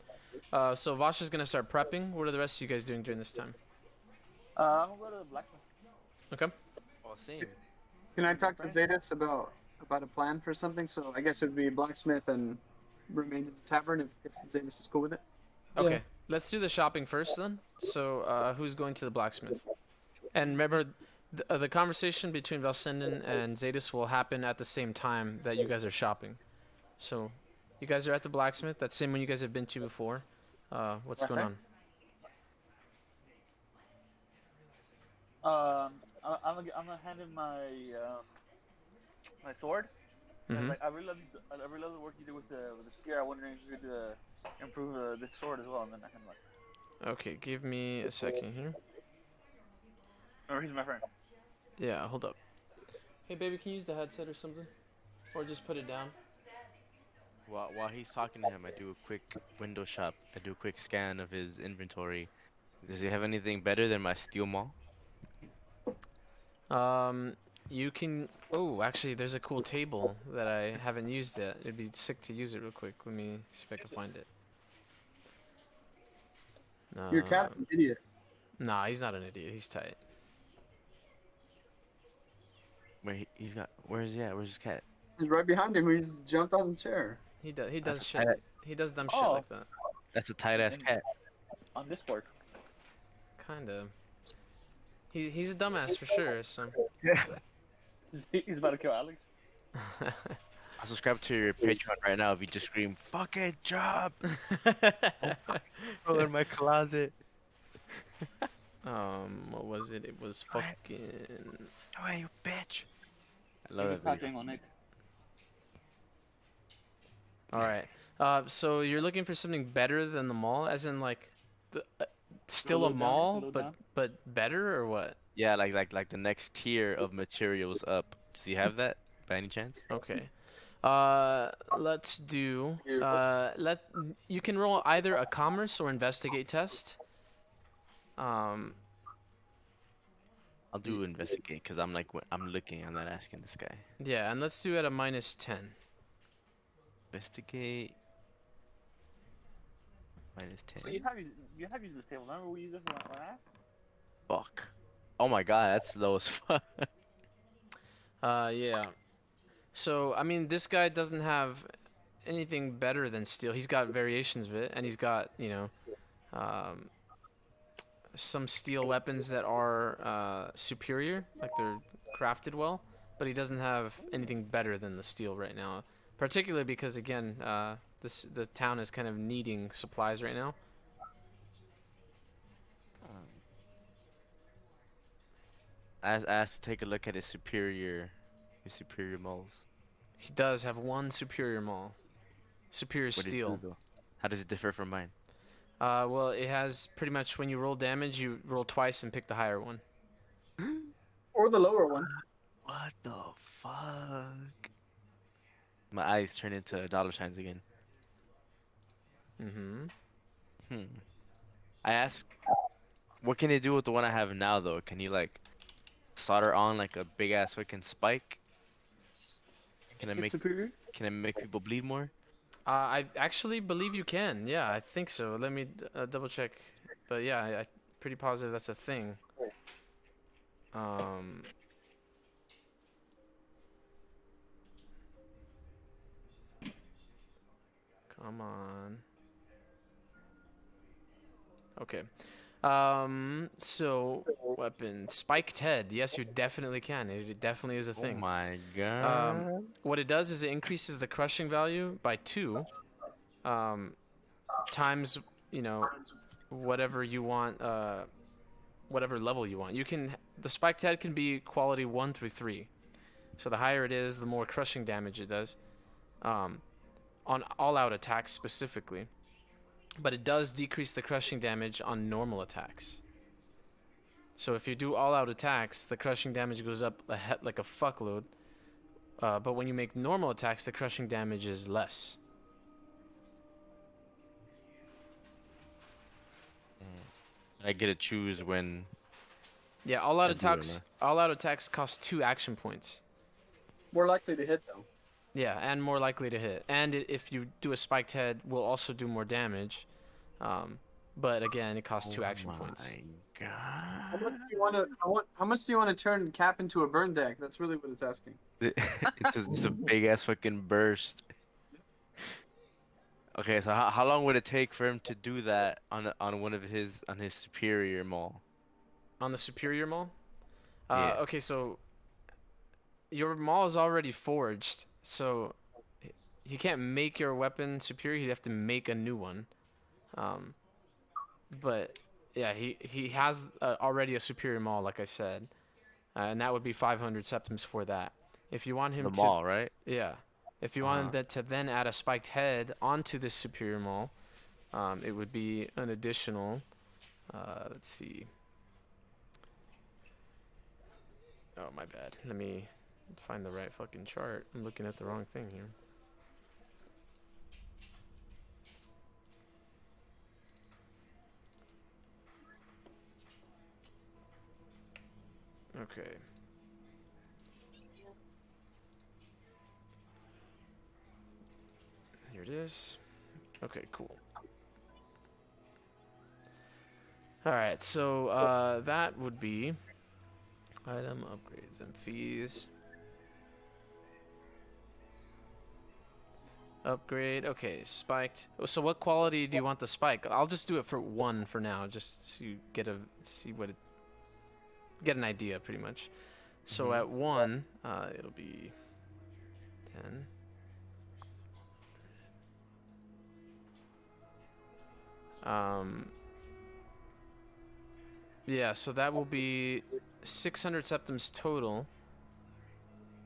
So Vasha's gonna start prepping. What are the rest of you guys doing during this time? I'm gonna go to the blacksmith. Okay. Oh, same. Can I talk to Zetas about a plan for something? So I guess it would be blacksmith and remain in the tavern if Zetas is cool with it. Okay. Let's do the shopping first then. So who's going to the blacksmith? And remember, the conversation between Valsenden and Zetas will happen at the same time that you guys are shopping. So you guys are at the blacksmith. That same one you guys have been to before. What's going on? I'm gonna hand him my my sword. And, like, I really love the work you did with the spear. I'm wondering if you could improve the sword as well, and then I can like. Okay, give me a second here. Remember, he's my friend. Yeah, hold up. Hey, baby, can you use the headset or something? Or just put it down? While he's talking to him, I do a quick window shop. I do a quick scan of his inventory. Does he have anything better than my steel maul? You can... Oh, actually, there's a cool table that I haven't used yet. It'd be sick to use it real quick. Let me see if I can find it. Your cat's an idiot. Nah, he's not an idiot. He's tight. Wait, he's got... Where's he at? Where's his cat? He's right behind him. He's jumped on the chair. He does That's shit. tight. He does dumb shit Oh. like that. That's a tight-ass cat. On Discord. Kinda. He's a dumbass for sure, so... He's about to kill Alex. I'll subscribe to your Patreon right now if you just scream, "Fucking job!" Roll in my closet. What was it? It was fucking. Oh, you bitch. I Take love a that crack video. angle, Nick. All right. So you're looking for something better than the mall, as in like, the, still a Low down, mall, low but down. better or what? Yeah, like the next tier of materials up. Does he have that by any chance? Okay. Let's do. You can roll either a commerce or investigate test. Um, I'll do investigate because I'm like I'm looking. I'm not asking this guy. yeah, and let's do it at a -10. Investigate -10. You have used this table. Remember we used it for last? Fuck. Oh my god, that's low as fuck. Yeah. So I mean, this guy doesn't have anything better than steel. He's got variations of it, and he's got um, some steel weapons that are superior, like they're crafted well. But he doesn't have anything better than the steel right now, particularly because again, the town is kind of needing supplies right now. I asked to take a look at his superior moles. He does have one superior maul, superior What does it do steel. though? How does it differ from mine? Well, it has pretty much when you roll damage, you roll twice and pick the higher one. Or the lower one. What the fuck? My eyes turn into dollar signs again. Mm-hmm. I asked, what can he do with the one I have now though? Can he like solder on like a big ass fucking spike? Can I make people bleed more? I actually believe you can. Yeah, I think so. Let me double check. But yeah, I'm pretty positive that's a thing. Come on. Okay. So weapon spiked head. Yes, you definitely can. It definitely is a thing. Oh my god. What it does is it increases the crushing value by 2, times whatever you want, whatever level you want. The spiked head can be quality 1 through 3. So the higher it is, the more crushing damage it does, on all-out attacks specifically. But it does decrease the crushing damage on normal attacks. So if you do all-out attacks, the crushing damage goes up like a fuckload. But when you make normal attacks, the crushing damage is less. I get to choose when. Yeah, all-out attacks cost 2 action points. More likely to hit though. Yeah, and more likely to hit. And if you do a spiked head, will also do more damage. But again, it costs 2 action points. Oh my How god. much do you want to turn Cap into a burn deck? That's really what it's asking. It's a big ass fucking burst. Okay, so how long would it take for him to do that on one of his superior maul? On the superior maul? Yeah. Okay, so your maul is already forged, so you can't make your weapon superior. You have to make a new one. But yeah, he has already a superior maul, like I said, and that would be 500 septims for that. If you want him The to maul, right? Yeah. If you wanted that to then add a spiked head onto this superior maul, it would be an additional. Let's see. Oh, my bad. Let me find the right fucking chart. I'm looking at the wrong thing here. Okay. Here it is. Okay, cool. Alright, so that would be item upgrades and fees. Upgrade. Okay, spiked. So what quality do you want the spike? I'll just do it for 1 for now, just so you get an idea pretty much. So at 1, it'll be 10. Yeah, so that will be 600 septims total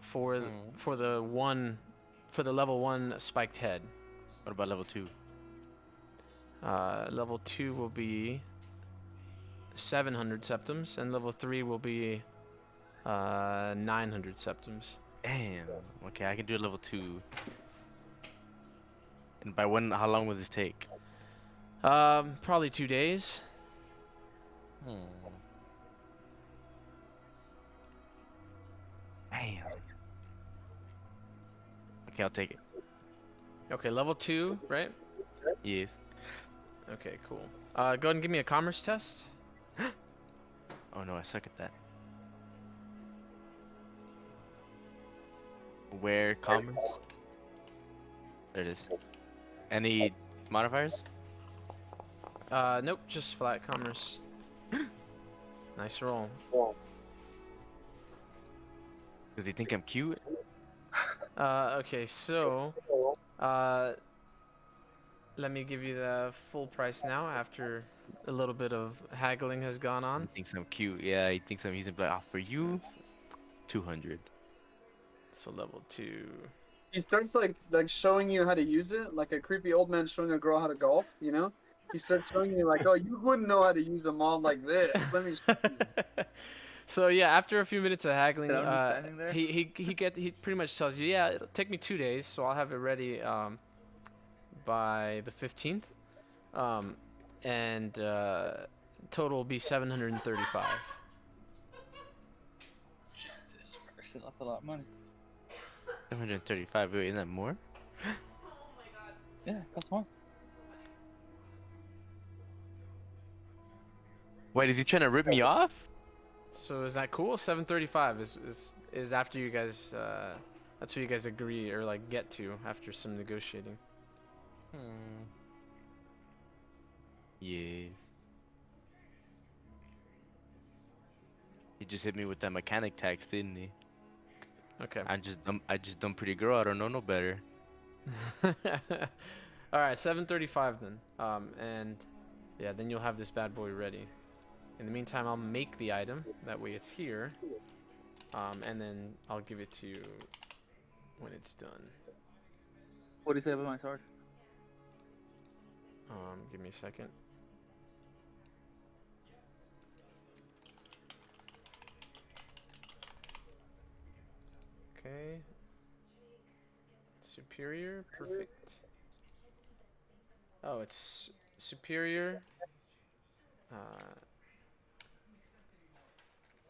for the level 1 spiked head. What about level 2? Level 2 will be 700 septims, and level 3 will be 900 septims. Damn. Okay, I can do level 2. And by when? How long will this take? Probably 2 days. Damn. Okay, I'll take it. Okay, level 2, right? Yes. Okay, cool. Go ahead and give me a commerce test. Oh no, I suck at that. Where commerce? There it is. Any modifiers? Nope, just flat commerce. Nice roll. Do they think I'm cute? Okay, so, let me give you the full price now after a little bit of haggling has gone He on. thinks I'm cute. Yeah, he thinks he's gonna be like, oh, for you, 200. So level 2. He starts like showing you how to use it, like a creepy old man showing a girl how to golf. You know, he starts showing you like, oh, you wouldn't know how to use them all like this. Let me show you. So yeah, after a few minutes of haggling, Yeah, I'm just standing there. he pretty much tells you, yeah, it'll take me 2 days, so I'll have it ready by the 15th, and total will be 735. Jesus Christ, that's a lot of money. 735. Wait, isn't that more? Yeah, it costs more. Wait, is he trying to rip me off? So is that cool? 735 is after you guys. That's what you guys agree or like get to after some negotiating. Yeah. He just hit me with that mechanic tax, didn't he? Okay. I just dumb pretty girl. I don't know no better. All right, 735 then. And yeah, then you'll have this bad boy ready. In the meantime, I'll make the item. That way it's here. And then I'll give it to you when it's done. What do you say about my sword? Give me a second. Okay. Superior, perfect. Oh, it's superior.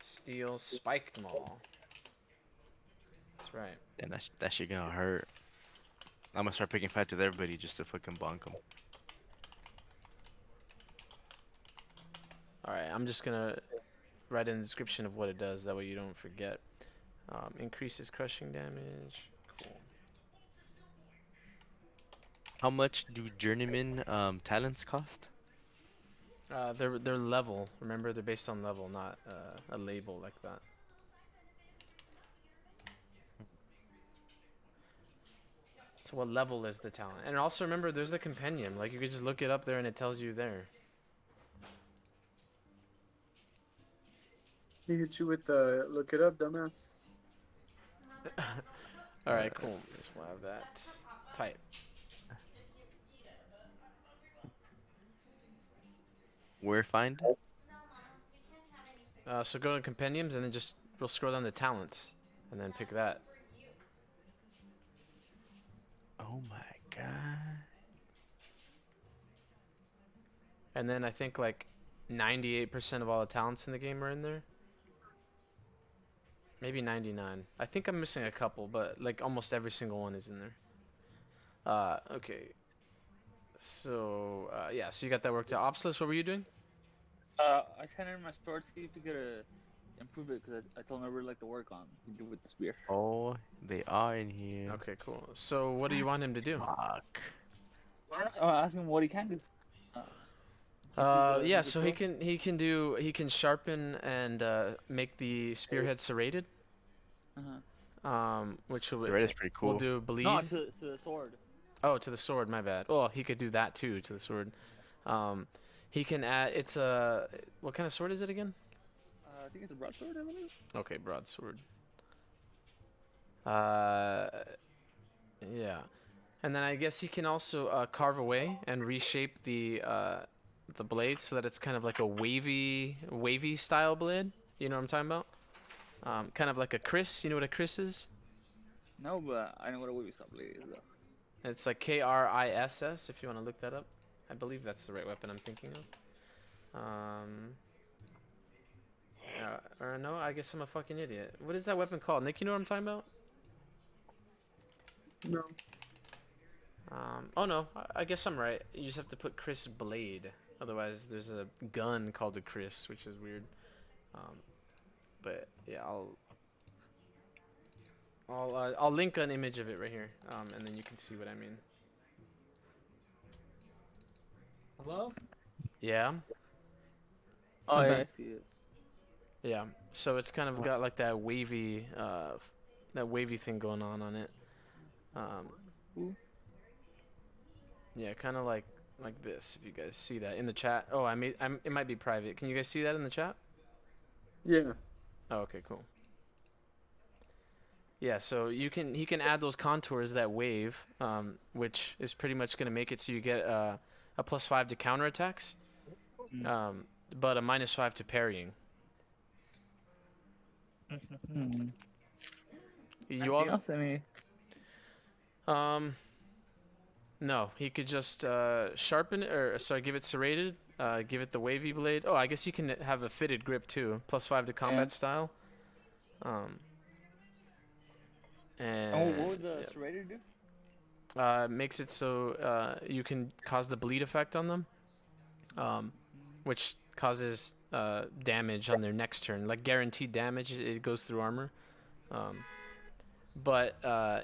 Steel spiked maul. That's right. Damn, that shit gonna hurt. I'm gonna start picking fights with everybody just to fucking bonk them. Alright, I'm just gonna write in the description of what it does, that way you don't forget. Increases crushing damage. Cool. How much do journeyman talents cost? They're level. Remember, they're based on level, not a label like that. So what level is the talent? And also remember, there's the compendium. Like, you could just look it up there and it tells you there. He hit you with the look it up, dumbass. Alright, cool. So we'll have that. Type. Where find? So go to compendiums and then just we'll scroll down to talents and then pick that. Oh my god. And then I think like 98% of all the talents in the game are in there. Maybe 99. I think I'm missing a couple, but like almost every single one is in there. Okay. So yeah, so you got that worked out. Obsolus, what were you doing? I sent in my sword to see if you could improve it because I told him I really like to work on do with the spear. Oh, they are in here. Okay, cool. So what do you want him to do? Fuck. I'm asking what he can do. Yeah, so he can sharpen and make the spearhead serrated. Which will Red is pretty cool. We'll do bleed. No, to the sword. Oh, to the sword, my bad. Oh, he could do that too to the sword. He can add. It's a. What kind of sword is it again? I think it's a broadsword, I believe. Okay, broadsword. Uh, yeah, and then I guess he can also carve away and reshape the blade so that it's kind of like a wavy style blade. You know what I'm talking about? Kind of like a Chris. You know what a Chris is? No, but I know what a wavy stop blade is though. It's like KRISS. If you want to look that up, I believe that's the right weapon I'm thinking of. Or no, I guess I'm a fucking idiot. What is that weapon called? Nick, you know what I'm talking about? No. Oh no, I guess I'm right. You just have to put Chris Blade. Otherwise, there's a gun called a Chris, which is weird. But yeah, I'll link an image of it right here, and then you can see what I mean. Hello? Yeah, Oh yeah, Okay. I see it. yeah. So it's kind of got like that wavy thing going on it. Yeah, kind of like this. If you guys see that in the chat. Oh, it might be private. Can you guys see that in the chat? Yeah. Oh, okay, cool. Yeah, so he can add those contours, that wave, which is pretty much gonna make it so you get a +5 to counterattacks, but a -5 to parrying. You all? Anything else? I mean, No, he could just sharpen it, or sorry, give it serrated, give it the wavy blade. Oh, I guess you can have a fitted grip too, +5 to combat style. And what would the serrated do? makes it so you can cause the bleed effect on them, which causes damage on their next turn, like guaranteed damage. It goes through armor, but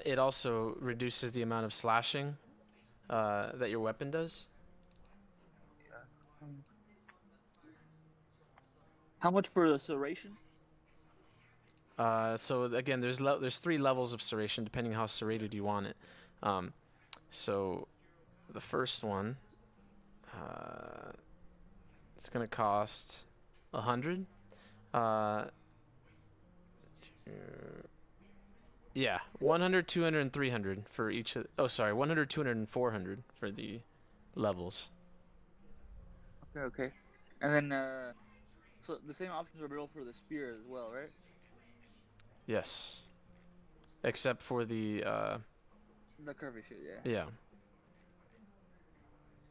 it also reduces the amount of slashing that your weapon does. How much for the serration? So again, there's 3 levels of serration depending how serrated you want it. So the first one, it's gonna cost 100. Yeah, 100, 200, and 300 for each. 100, 200, and 400 for the levels. Okay. And then, so the same options are available for the spear as well, right? Yes. Except for the The curvy shit, yeah. yeah.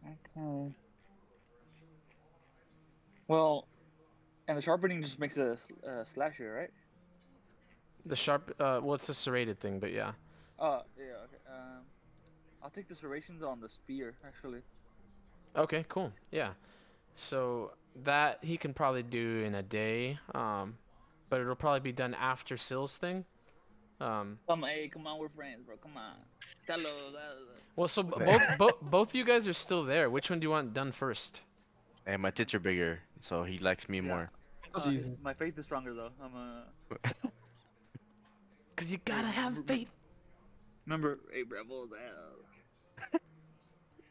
Okay. Well, and the sharpening just makes it a slasher, right? The sharp well, it's a serrated thing, but yeah. Oh, yeah, okay. I'll take the serrations on the spear, actually. Okay, cool. Yeah. So that he can probably do in a day, but it'll probably be done after Sill's thing. Come on, we're friends, bro. Come on. Well, so both you guys are still there. Which one do you want done first? Hey, my tits are bigger, so he likes me more. Jesus. My faith is stronger, though. Cause you gotta have faith. Remember, hey, bro, what was that?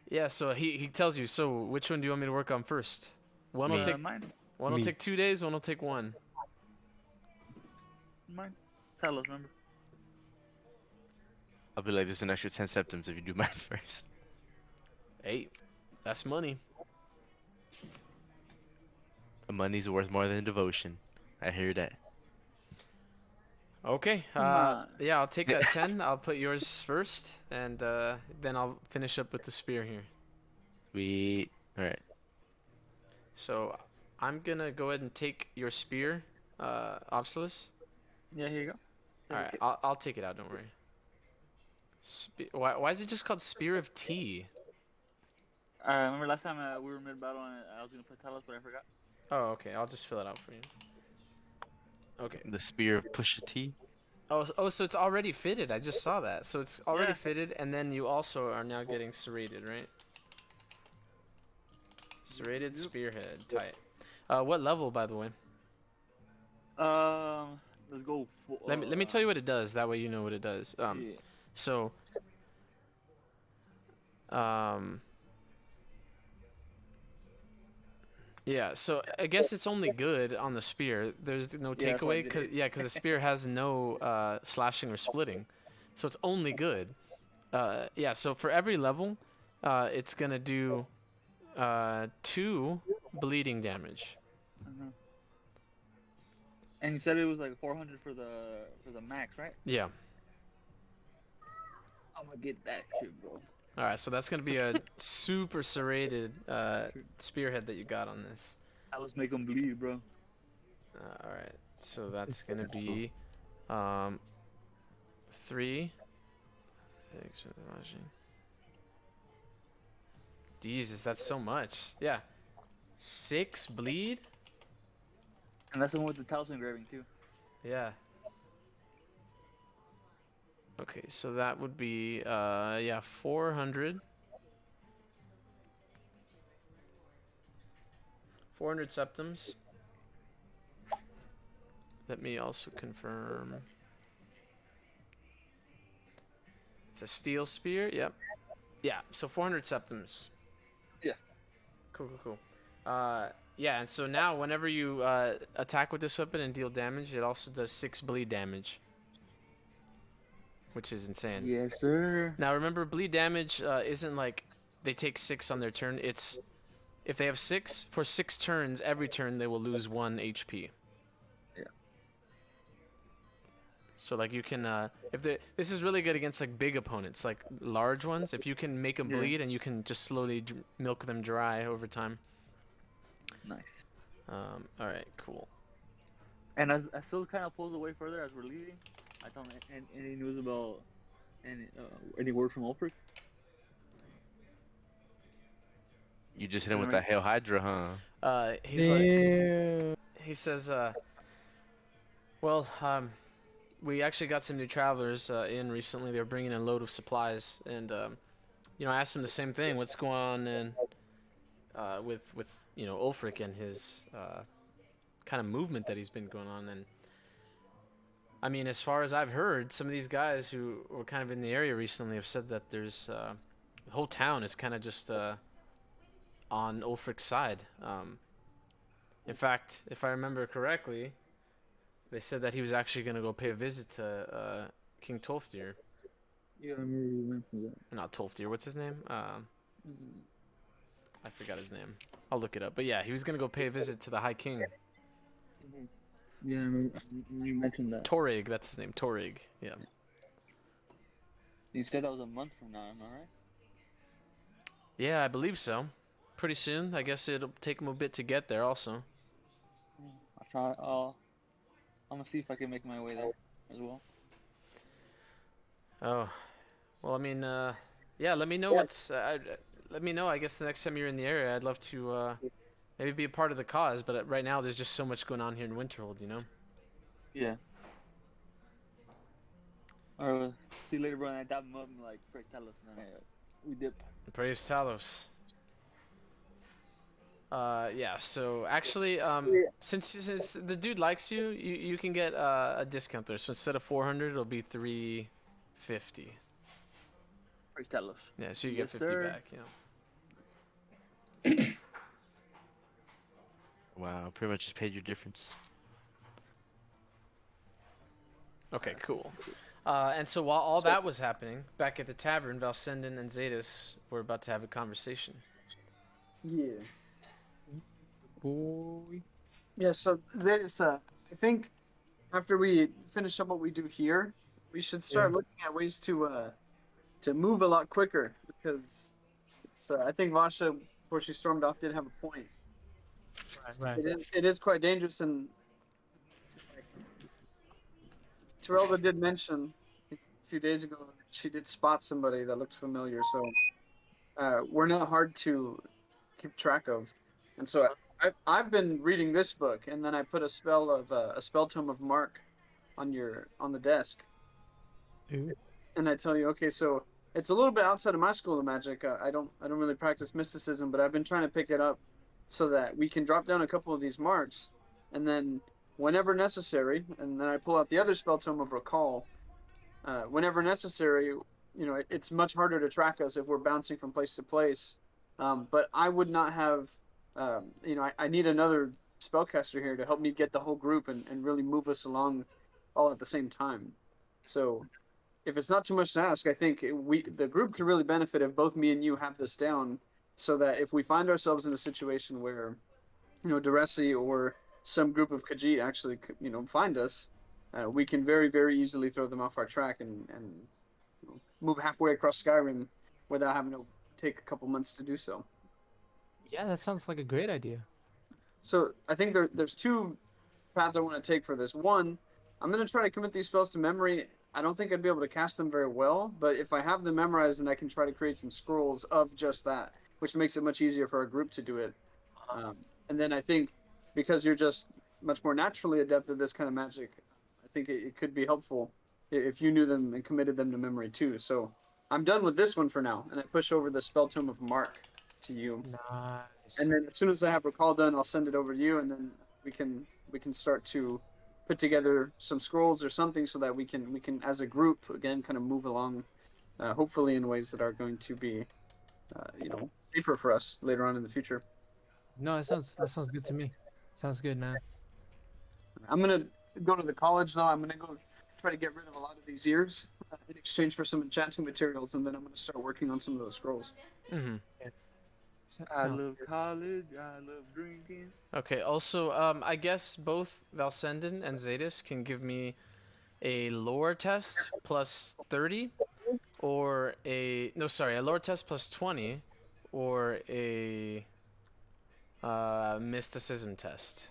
Yeah. So he tells you. So which one do you want me to work on first? One will take Mine. 2 days. One will take 1. Mine. Tell us, remember. I'll be like, there's an extra 10 septims if you do mine first. Hey, that's money. The money's worth more than devotion. I hear that. Okay. Yeah, I'll take that 10. I'll put yours first, and then I'll finish up with the spear here. Sweet. Alright. So I'm gonna go ahead and take your spear, Obsolus. Yeah, here you go. All right, I'll take it out. Don't worry. Why is it just called Spear of Tea? Remember last time we were mid battle and I was gonna put Talos, but I forgot. Oh, okay. I'll just fill it out for you. Okay. The spear of Pusha T. Oh, so it's already fitted. I just saw that. So it's already fitted, and then you also are now getting serrated, right? Serrated spearhead. Tight. What level, by the way? Let's go. Let me tell you what it does. That way you know what it does. Yeah. So. Yeah, so I guess it's only good on the spear. There's no Yeah, that's why I takeaway, did cause it. yeah, because the spear has no slashing or splitting, so it's only good. Yeah, so for every level, it's gonna do 2 bleeding damage. Uh-huh. And you said it was like 400 for the max, right? Yeah. I'm gonna get that shit, bro. All right, so that's gonna be a super serrated spearhead that you got on this. Let's make them bleed, bro. All right, so that's gonna be 3. Jesus, that's so much. Yeah, 6 bleed. And that's the one with the talos engraving too. Yeah. Okay, so that would be yeah, 400. 400 septims. Let me also confirm. It's a steel spear. Yep. Yeah. So 400 septims. Yeah. Cool. Yeah. And so now, whenever you attack with this weapon and deal damage, it also does 6 bleed damage, which is insane. Yes, sir. Now remember, bleed damage isn't like they take 6 on their turn. It's if they have 6 for 6 turns, every turn they will lose 1 HP. Yeah. So like you can this is really good against like big opponents, like large ones. If you can make them bleed and you can just slowly milk them dry over time. Nice. All right, cool. And as still kind of pulls away further as we're leaving, I tell him any news about any word from Ulfric? You just hit him with that Hail Hydra, huh? He's like, he says, well, we actually got some new travelers in recently. They were bringing in a load of supplies, and you know, I asked him the same thing. What's going on in with you know, Ulfric and his kind of movement that he's been going on? And I mean, as far as I've heard, some of these guys who were kind of in the area recently have said that there's the whole town is kind of just on Ulfric's side. In fact, if I remember correctly, they said that he was actually going to go pay a visit to King Tolfdir. Yeah, I remember you mentioned that. Not Tolfdir, what's his name? I forgot his name. I'll look it up. But yeah, he was going to go pay a visit to the High King. Yeah, I remember you mentioned that. Torrig, that's his name. Torrig, yeah. You said that was a month from now, am I right? Yeah, I believe so. Pretty soon. I guess it'll take him a bit to get there also. I'll try. I'm gonna see if I can make my way there as well. Oh, well, I mean, yeah. Let me know what's. Let me know. I guess the next time you're in the area, I'd love to maybe be a part of the cause. But right now, there's just so much going on here in Winterhold, you know. Yeah. Alright, see you later, bro. And I dab him up and like, pray tell us, and then we dip. Praise Talos. Yeah. So actually, since the dude likes you, you can get a discount there. So instead of 400, it'll be 350. Praise tell us. Yeah. So you get Yes, 50 sir. back. You know. Wow, pretty much just paid your difference. Okay, cool. And so while all that was happening, back at the tavern, Valsendin and Zadis were about to have a conversation. Yeah. Boy. Yeah, so there's I think after we finish up what we do here, we should start looking at ways to move a lot quicker, because it's I think Vasha, before she stormed off, did have a point. Right. It is quite dangerous, and Terrelva did mention a few days ago that she did spot somebody that looked familiar, so we're not hard to keep track of. And so I've been reading this book, and then I put a spell tome of Mark on the desk. Ooh. And I tell you, okay, so it's a little bit outside of my school of magic. I don't really practice mysticism, but I've been trying to pick it up so that we can drop down a couple of these marks, and then whenever necessary, and then I pull out the other spell tome of Recall. Whenever necessary, you know, it's much harder to track us if we're bouncing from place to place. But I would not have I need another spellcaster here to help me get the whole group and really move us along all at the same time. So if it's not too much to ask, I think the group could really benefit if both me and you have this down, so that if we find ourselves in a situation where, Diressi or some group of Khajiit actually, find us, we can very, very easily throw them off our track and move halfway across Skyrim without having to take a couple months to do so. Yeah, that sounds like a great idea. So I think there's two paths I want to take for this. One, I'm going to try to commit these spells to memory. I don't think I'd be able to cast them very well, but if I have them memorized, then I can try to create some scrolls of just that, which makes it much easier for our group to do it. And then I think because you're just much more naturally adept at this kind of magic, I think it could be helpful if you knew them and committed them to memory too. So I'm done with this one for now, and I push over the Spell Tome of Mark to you. Nice. And then as soon as I have Recall done, I'll send it over to you, and then we can start to put together some scrolls or something so that we can as a group again kind of move along, hopefully in ways that are going to be, safer for us later on in the future. No, that sounds good to me. Sounds good, man. I'm gonna go to the college though. I'm gonna go try to get rid of a lot of these years in exchange for some enchanting materials, and then I'm gonna start working on some of those scrolls. Mm-hmm. I love college. I love drinking. Okay. Also, I guess both Valsendin and Zadis can give me a lore test plus 30, or a lore test plus 20, or a mysticism test.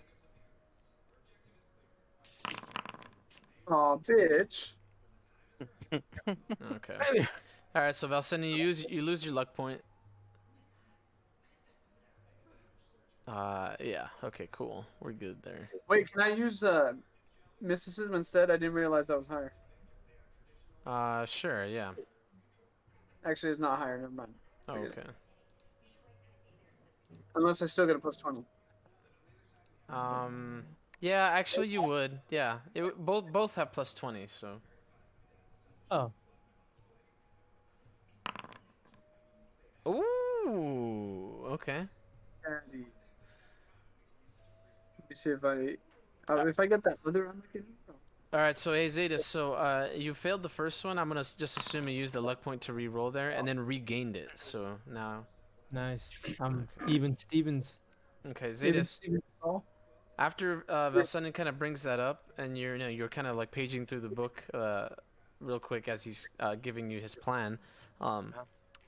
Aw, bitch. Okay. All right. So Valsendin, you lose your luck point. Yeah. Okay. Cool. We're good there. Wait, can I use mysticism instead? I didn't realize that was higher. Sure. Yeah. Actually, it's not higher. Never mind. Oh, okay. Unless I still get a plus 20. Yeah. Actually, you would. Yeah. Both have plus 20. So. Oh. Ooh. Okay. Let me see if I get that other unlucky. All right, so hey Zeta, so you failed the first one. I'm gonna just assume you used the luck point to re-roll there, and then regained it. So now. Nice. Even Stevens. Okay, Zetas. After Valsendin kind of brings that up, and you're kind of like paging through the book, real quick as he's giving you his plan.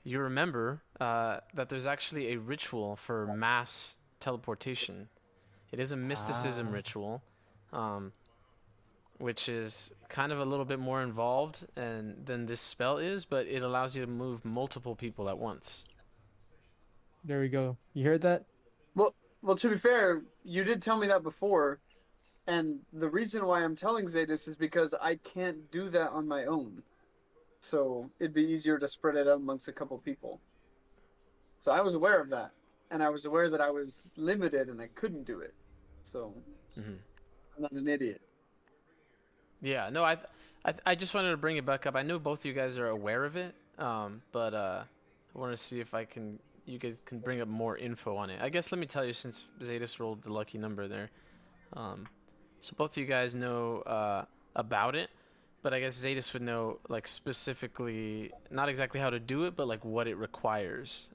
You remember that there's actually a ritual for mass teleportation. It is a mysticism ritual. Which is kind of a little bit more involved than this spell is, but it allows you to move multiple people at once. There we go. You heard that? Well, to be fair, you did tell me that before, and the reason why I'm telling Zadis is because I can't do that on my own. So it'd be easier to spread it out amongst a couple people. So I was aware of that, and I was aware that I was limited and I couldn't do it. So I'm not an idiot. Yeah, no, I just wanted to bring it back up. I know both of you guys are aware of it, but I want to see if you guys can bring up more info on it. I guess let me tell you, since Zadis rolled the lucky number there. So both of you guys know about it, but I guess Zadis would know like specifically, not exactly how to do it, but like what it requires.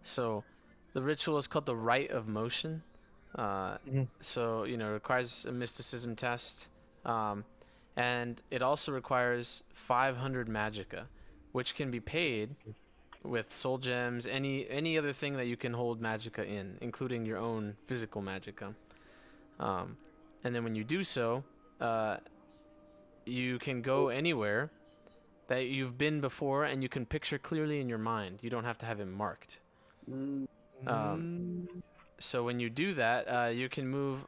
So the ritual is called the Rite of Motion. So it requires a mysticism test. And it also requires 500 magicka, which can be paid with soul gems, any other thing that you can hold magicka in, including your own physical magicka. And then when you do so, you can go anywhere that you've been before, and you can picture clearly in your mind. You don't have to have it marked. So when you do that, you can move.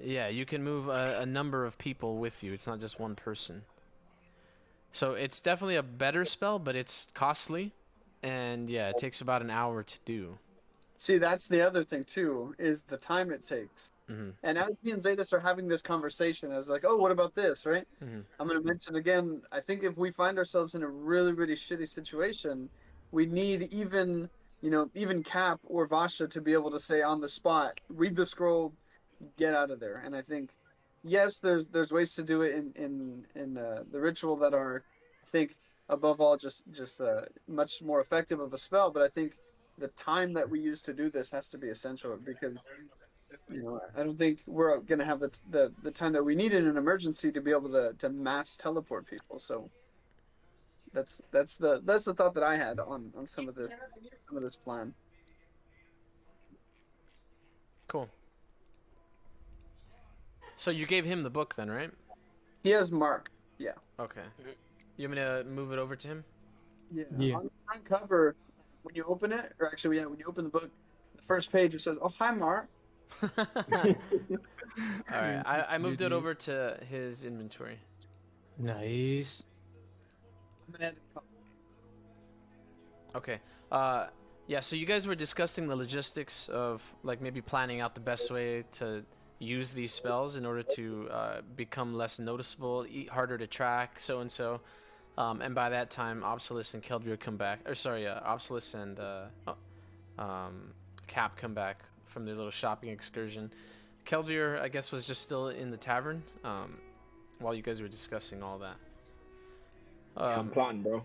You can move a number of people with you. It's not just one person. So it's definitely a better spell, but it's costly, and it takes about an hour to do. See, that's the other thing too, is the time it takes. And as me and Zadis are having this conversation, I was like, oh, what about this, right? I'm going to mention again, I think if we find ourselves in a really, really shitty situation, we need even even Cap or Vasha to be able to say on the spot, read the scroll, get out of there. And I think, yes, there's ways to do it in the ritual that are, I think, above all, just much more effective of a spell. But I think the time that we use to do this has to be essential because I don't think we're gonna have the time that we need in an emergency to be able to mass teleport people. So that's the thought that I had on some of this plan. Cool. So you gave him the book then, right? He has Mark. Yeah. Okay. You want me to move it over to him? Yeah. Yeah. On the front cover, when you open it, or actually, yeah, when you open the book, the first page it says, "Oh, hi, Mark." All right. I moved it over to his inventory. Nice. I'm gonna add the Okay. Yeah, so you guys were discussing the logistics of like maybe planning out the best way to use these spells in order to become less noticeable, harder to track, so and so. And by that time, Obsolus and Keldvir come back. Or sorry, Obsolus and Cap come back from their little shopping excursion. Keldvir, I guess, was just still in the tavern while you guys were discussing all that. I'm plotting, bro.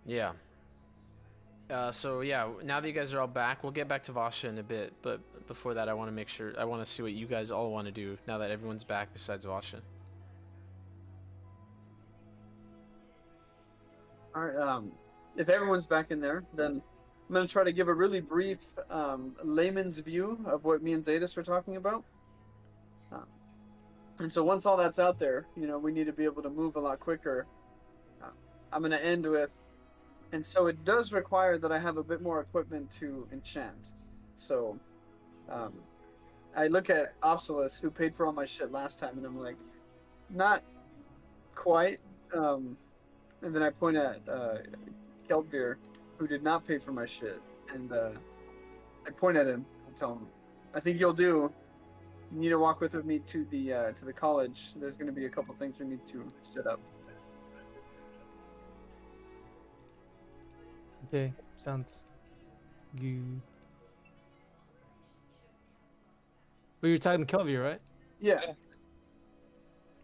Yeah. So yeah, now that you guys are all back, we'll get back to Vasha in a bit. But before that, I want to see what you guys all want to do now that everyone's back besides Vasha. All right. If everyone's back in there, then I'm gonna try to give a really brief layman's view of what me and Zadis were talking about. And so once all that's out there, we need to be able to move a lot quicker. I'm gonna end with, and so it does require that I have a bit more equipment to enchant. So I look at Obsolus, who paid for all my shit last time, and I'm like, not quite. And then I point at Keldvir, who did not pay for my shit, and I point at him and tell him, "I think you'll do. You need to walk with me to the college. There's going to be a couple things we need to set up." Okay, sounds good. But you're talking Kelvy, right? Yeah.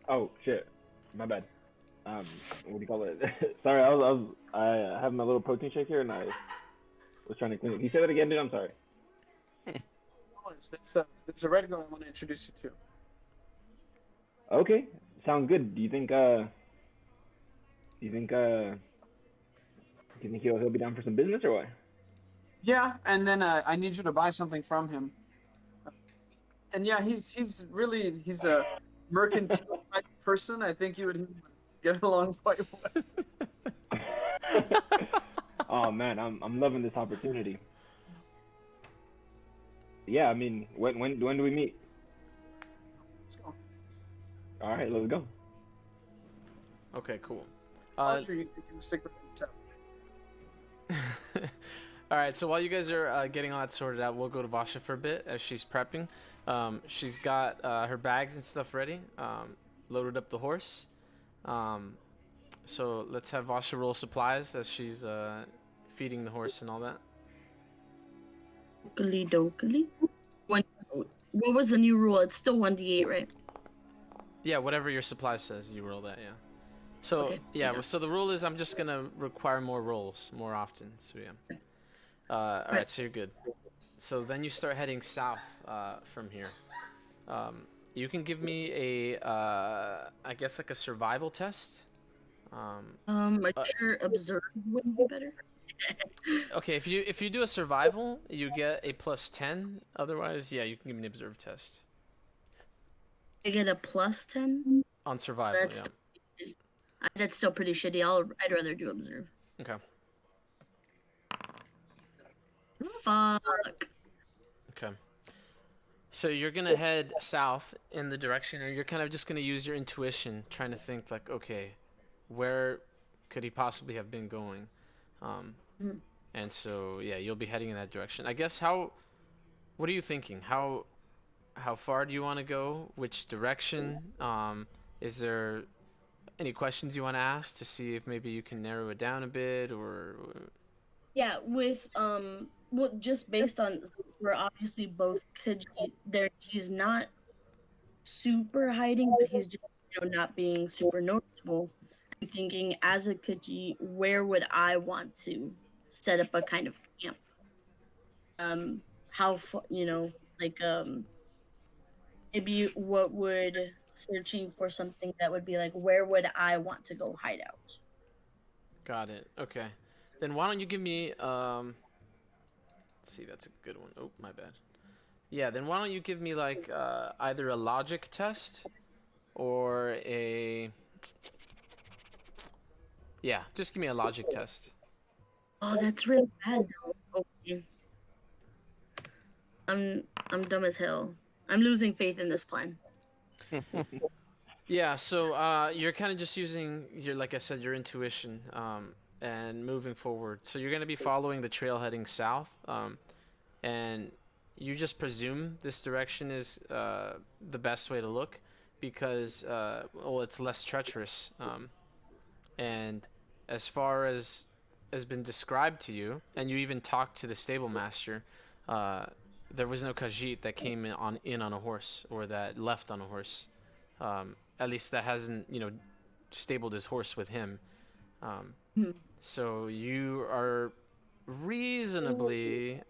Oh shit, my bad. What do you call it? Sorry, I have my little protein shake here, and I was trying to clean it. Can you say that again, dude? I'm sorry. There's a red girl I want to introduce you to. Okay, sounds good. Do you think he'll be down for some business or what? Yeah, and then I need you to buy something from him. And yeah, he's a mercantile type person. I think you would get along quite well. Oh man, I'm loving this opportunity. Yeah, I mean, when do we meet? Let's go. All right, let's go. Okay, cool. I'm sure you can stick with the All right, so while you guys are getting all that sorted out, we'll go to Vasha for a bit as she's prepping. She's got her bags and stuff ready, loaded up the horse. So let's have Vasha roll supplies as she's feeding the horse and all that. Dokily dokily. What was the new rule? It's still 1d8, right? Yeah, whatever your supply says, you roll that, yeah. So, Okay, yeah, yeah. so the rule is I'm just going to require more rolls more often, so yeah. Alright, so you're good. So then you start heading south from here. You can give me a, I guess like a survival test. I'm sure observe would be better. Okay, if you do a survival, you get a +10. Otherwise, yeah, you can give me an observe test. I get a +10. On survival, That's yeah. That's still pretty shitty. I'd rather do observe. Okay. Fuck. Okay. So you're gonna head south in the direction, or you're kind of just gonna use your intuition, trying to think like, okay, where could he possibly have been going? And so yeah, you'll be heading in that direction. I guess what are you thinking? How far do you want to go? Which direction? Is there any questions you want to ask to see if maybe you can narrow it down a bit, or? Yeah, with well, just based on we're obviously both Kaji there. He's not super hiding, but he's just not being super noticeable. I'm thinking as a Kaji, where would I want to set up a kind of camp? How far, like maybe what would searching for something that would be like, where would I want to go hide out? Got it. Okay. Then why don't you give me let's see, that's a good one. Oh, my bad. Yeah, then why don't you give me like either a logic test or a yeah, just give me a logic test. Oh, that's really bad though. Okay. I'm dumb as hell. I'm losing faith in this plan. Yeah, so you're kind of just using your, like I said, your intuition and moving forward. So you're gonna be following the trail heading south, and you just presume this direction is the best way to look because well, it's less treacherous. And as far as has been described to you, and you even talked to the stable master, there was no Khajiit that came in on a horse or that left on a horse. At least that hasn't, stabled his horse with him. So you are reasonably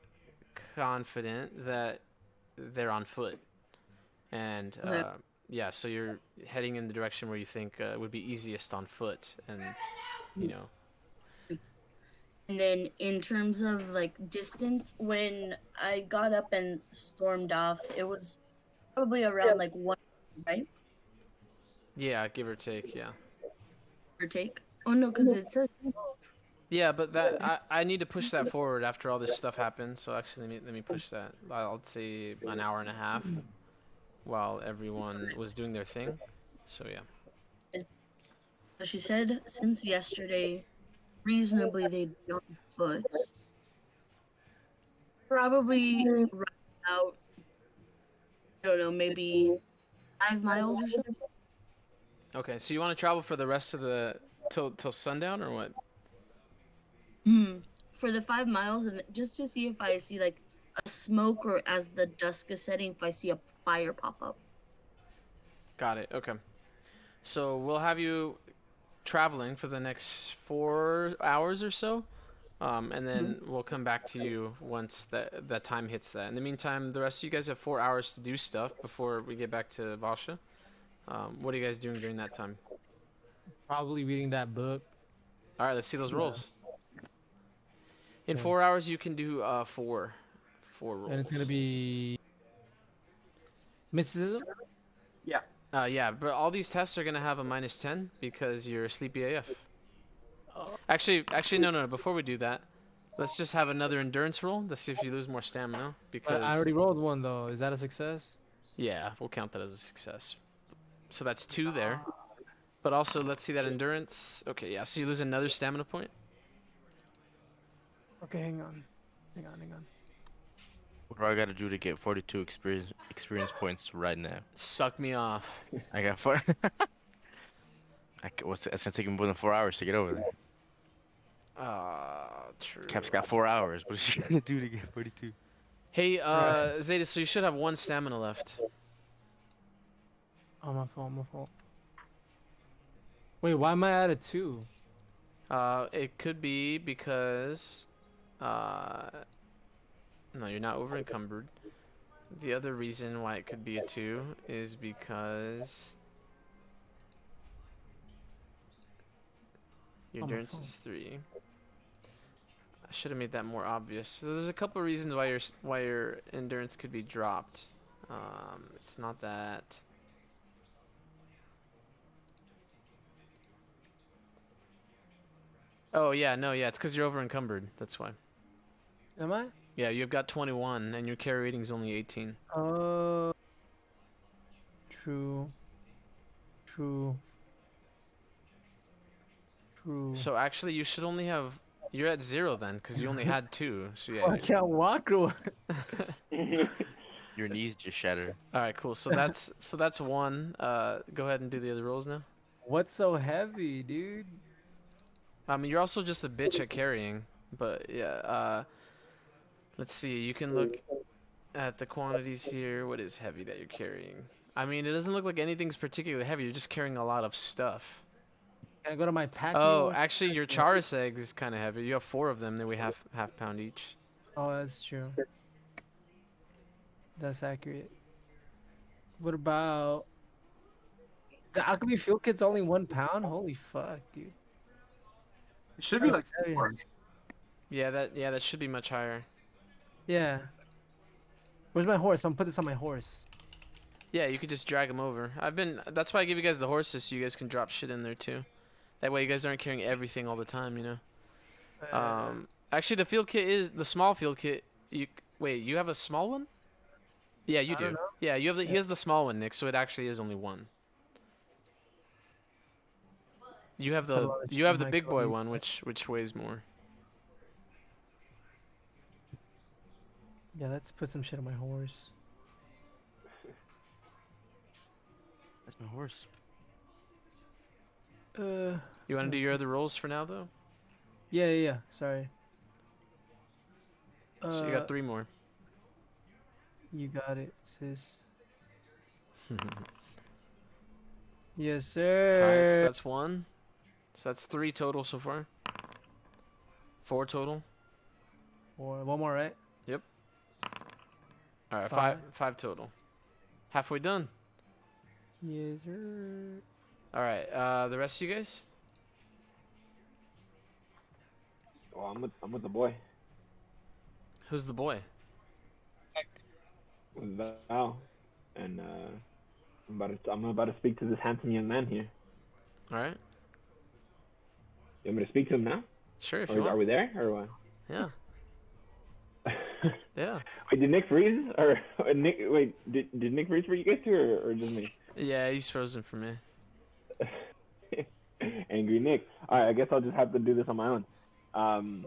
confident that they're on foot. And yeah, so you're heading in the direction where you think would be easiest on foot. And, you know. And then in terms of like distance, when I got up and stormed off, it was probably around like 1, right? Yeah, give or take, yeah. Or take. Oh no, because it says Yeah, but that I need to push that forward after all this stuff happened. So actually, let me push that. I'll say an hour and a half while everyone was doing their thing. So yeah. so she said since yesterday, reasonably they'd be on foot. Probably right about, I don't know, maybe 5 miles or something. Okay, so you want to travel for the rest of the till sundown or what? For the 5 miles, and just to see if I see like a smoke or as the dusk is setting, if I see a fire pop up. Got it. Okay. So we'll have you traveling for the next 4 hours or so, and then we'll come back to you once that time hits that. In the meantime, the rest of you guys have 4 hours to do stuff before we get back to Valsha. What are you guys doing during that time? Probably reading that book. All right, let's see those rolls. In Okay. 4 hours, you can do four rolls. And it's gonna be mysticism. Yeah. Yeah, but all these tests are gonna have a -10 because you're sleepy AF. Actually, no. Before we do that, let's just have another endurance roll to see if you lose more stamina. Because I already rolled one though. Is that a success? yeah, we'll count that as a success. So that's 2 there. But also, let's see that endurance. Okay, yeah. So you lose another stamina point. Okay, hang on. What do I gotta do to get 42 experience points right now? Suck me off. I got 4. It's gonna take me more than 4 hours to get over there. True. Cap's got 4 hours. What is she gonna do to get 42? Hey, Zeta. So you should have 1 stamina left. Oh, my fault. Wait, why am I at a 2? It could be because, no, you're not over encumbered. The other reason why it could be a 2 is because your endurance is 3. I should have made that more obvious. So there's a couple of reasons why your endurance could be dropped. It's not that. Oh yeah, no, yeah, it's because you're over encumbered. That's why. Am I? Yeah, you've got 21, and your carry rating's only 18. True. So actually, you should only have. You're at 0 then, because you only had 2. So yeah. I can't walk or what? Your knees just shattered. All right, cool. So that's 1. Go ahead and do the other rolls now. What's so heavy, dude? I mean, you're also just a bitch at carrying. But yeah, let's see. You can look at the quantities here. What is heavy that you're carrying? I mean, it doesn't look like anything's particularly heavy. You're just carrying a lot of stuff. Can I go to my pack? Oh, mule? actually, your Charis eggs is kind of heavy. You have 4 of them. Then we have half pound each. Oh, that's true. That's accurate. What about the alchemy fuel kit's only 1 pound? Holy fuck, dude. It should be like Yeah. 4. Yeah, that should be much higher. Yeah. Where's my horse? I'm gonna put this on my horse. Yeah, you could just drag them over. That's why I give you guys the horses so you guys can drop shit in there too. That way you guys aren't carrying everything all the time, you know. Actually, the small field kit. Wait, you have a small one? Yeah, you I don't do. know. Yeah, he has the small one, Nick. So it actually is only 1. You have Put a lot of shit in the my big boy clothing. one, which weighs more. Yeah, let's put some shit on my horse. That's my horse. You want to do your other rolls for now, though? Yeah. Sorry. So you got 3 more. You got it, sis. Yes, sir. So that's 1. So that's 3 total so far. 4 total. Or 1 more, right? All right, 5. 5 total. Halfway done. Yes, sir. All right, the rest of you guys? Oh, I'm with the boy. Who's the boy? With Val, and I'm about to speak to this handsome young man here. All right. You want me to speak to him now? Sure, if Or you are want. we there or what? Yeah. Yeah. Wait, did Nick freeze or Nick? Wait, did Nick freeze for you guys too, or just me? Yeah, he's frozen for me. Angry Nick. All right, I guess I'll just have to do this on my own.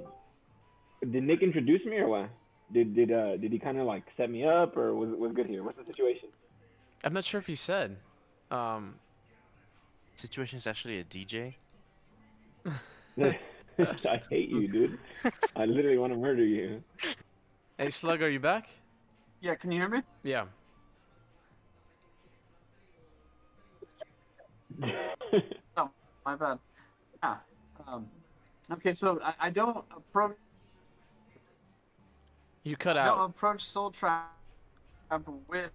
Did Nick introduce me or what? Did he kind of like set me up or was good here? What's the situation? I'm not sure if he said. Situation's actually a DJ. I hate you, dude. I literally want to murder you. Hey, Slug, are you back? Yeah, can you hear me? Yeah. Oh, my bad. Yeah. Okay, so I don't approach. You cut I don't out. approach Soul Trap with.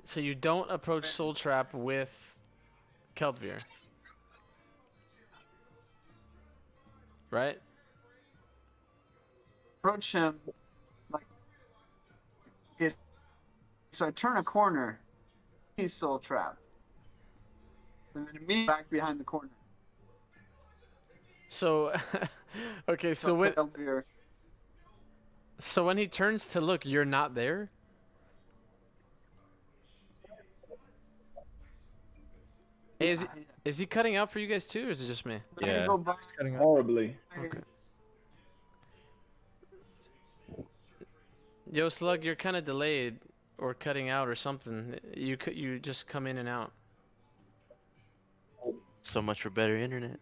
So you don't approach Soul Trap with Keldvir. Right? Approach him like. Okay, so I turn a corner. He's Soul Trap. And then me back behind the corner. So, okay, so when Keldvir. he turns to look, you're not there? Hey, is he cutting out for you guys too, or is it just me? I Yeah. go back. Cutting out. Horribly. Okay. Yo, Slug, you're kind of delayed or cutting out or something. You just come in and out. So much for better internet.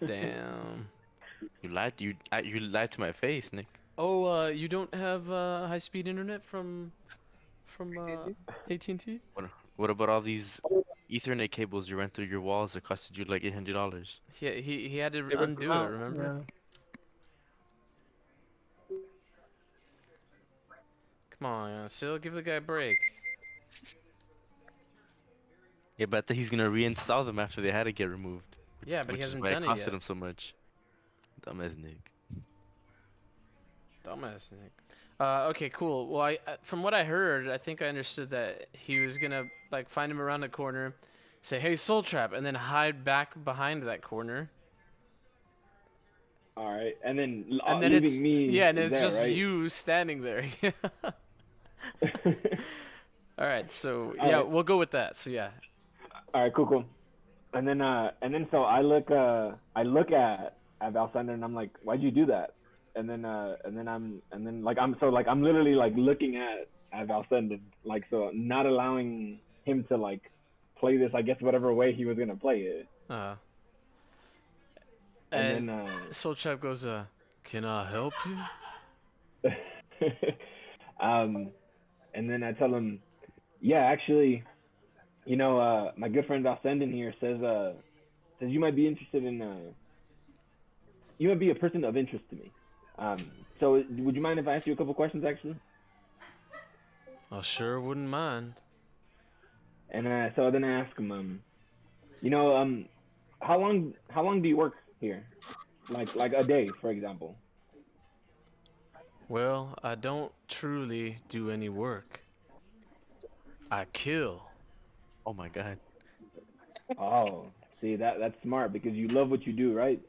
Damn. You lied. You lied to my face, Nick. Oh, you don't have high-speed internet from AT&T? What about all these Ethernet cables you ran through your walls that costed you like $800? Yeah, he had to They ripped undo them it. out, Remember? Come on, Sil, give the guy a break. Yeah, but I think he's gonna reinstall them after they had to get removed. Yeah, but Which he is hasn't why done it it costed yet. him so much. Dumbass Nick. Dumbass Nick. Okay, cool. Well, from what I heard, I think I understood that he was gonna like find him around the corner, say, "Hey, Soul Trap," and then hide back behind that corner. All right, and then And then leaving it's me. and it's there, just right? you standing there. All right, so All yeah, right. we'll go with that. So yeah. All right, cool. And then so I look at Valsander and I'm like, why'd you do that? And then I'm literally like looking at Valsander, like, so not allowing him to like play this, I guess, whatever way he was gonna play it. And And Soul Trap goes, can I help you? and then I tell him, yeah, actually, my good friend Ascendant here says you might be interested in you might be a person of interest to me. So would you mind if I ask you a couple questions actually? I sure wouldn't mind. And so then I ask him, how long do you work here? Like a day, for example. Well, I don't truly do any work. I kill. Oh my god. Oh, see that's smart because you love what you do, right?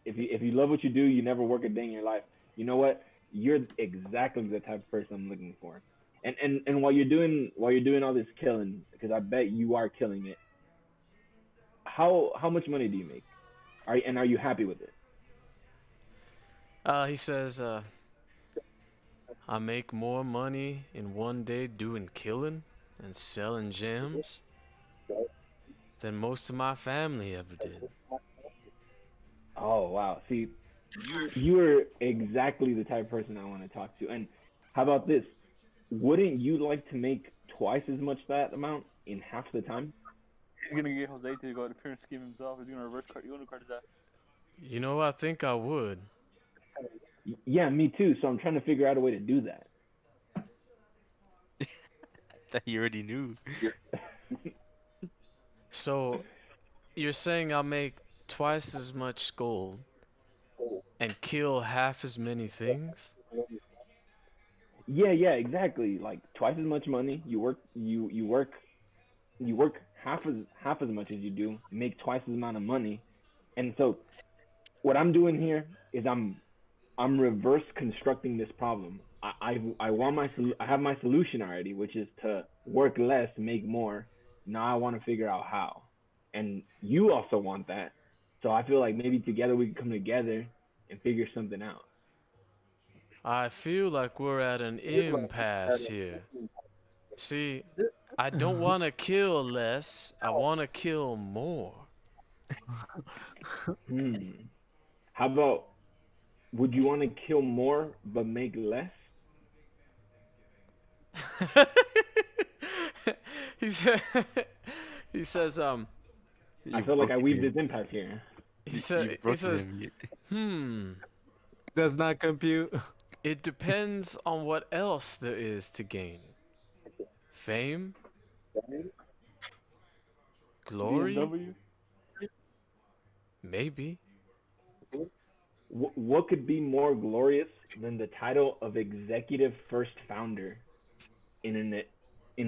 If you love what you do, you never work a day in your life. You know what? You're exactly the type of person I'm looking for. And while you're doing all this killing, because I bet you are killing it. How much money do you make? Are you happy with it? He says, I make more money in one day doing killing and selling gems than most of my family ever did. Oh wow. See, you're exactly the type of person I want to talk to. And how about this? Wouldn't you like to make twice as much that amount in half the time? He's gonna get Jose to go to pyramid scheme himself. He's gonna reverse card. You want to card his ass? You know, I think I would. Yeah, me too. So I'm trying to figure out a way to do that. That you already knew. So, you're saying I'll make twice as much gold and kill half as many things? Yeah, exactly. Like twice as much money. You work half as much as you do. Make twice as amount of money. And so what I'm doing here is I'm reverse constructing this problem. I have my solution already, which is to work less, make more. Now I want to figure out how, and you also want that. So I feel like maybe together we can come together and figure something out. I feel like we're at an impasse here. See, I don't want to kill less, I want to kill more. How about, would you want to kill more but make less? he said, he says, I feel like I weaved this impasse here. he says, Does not compute. it depends on what else there is to gain. Fame? Glory? BMW? Maybe. What could be more glorious than the title of executive first founder in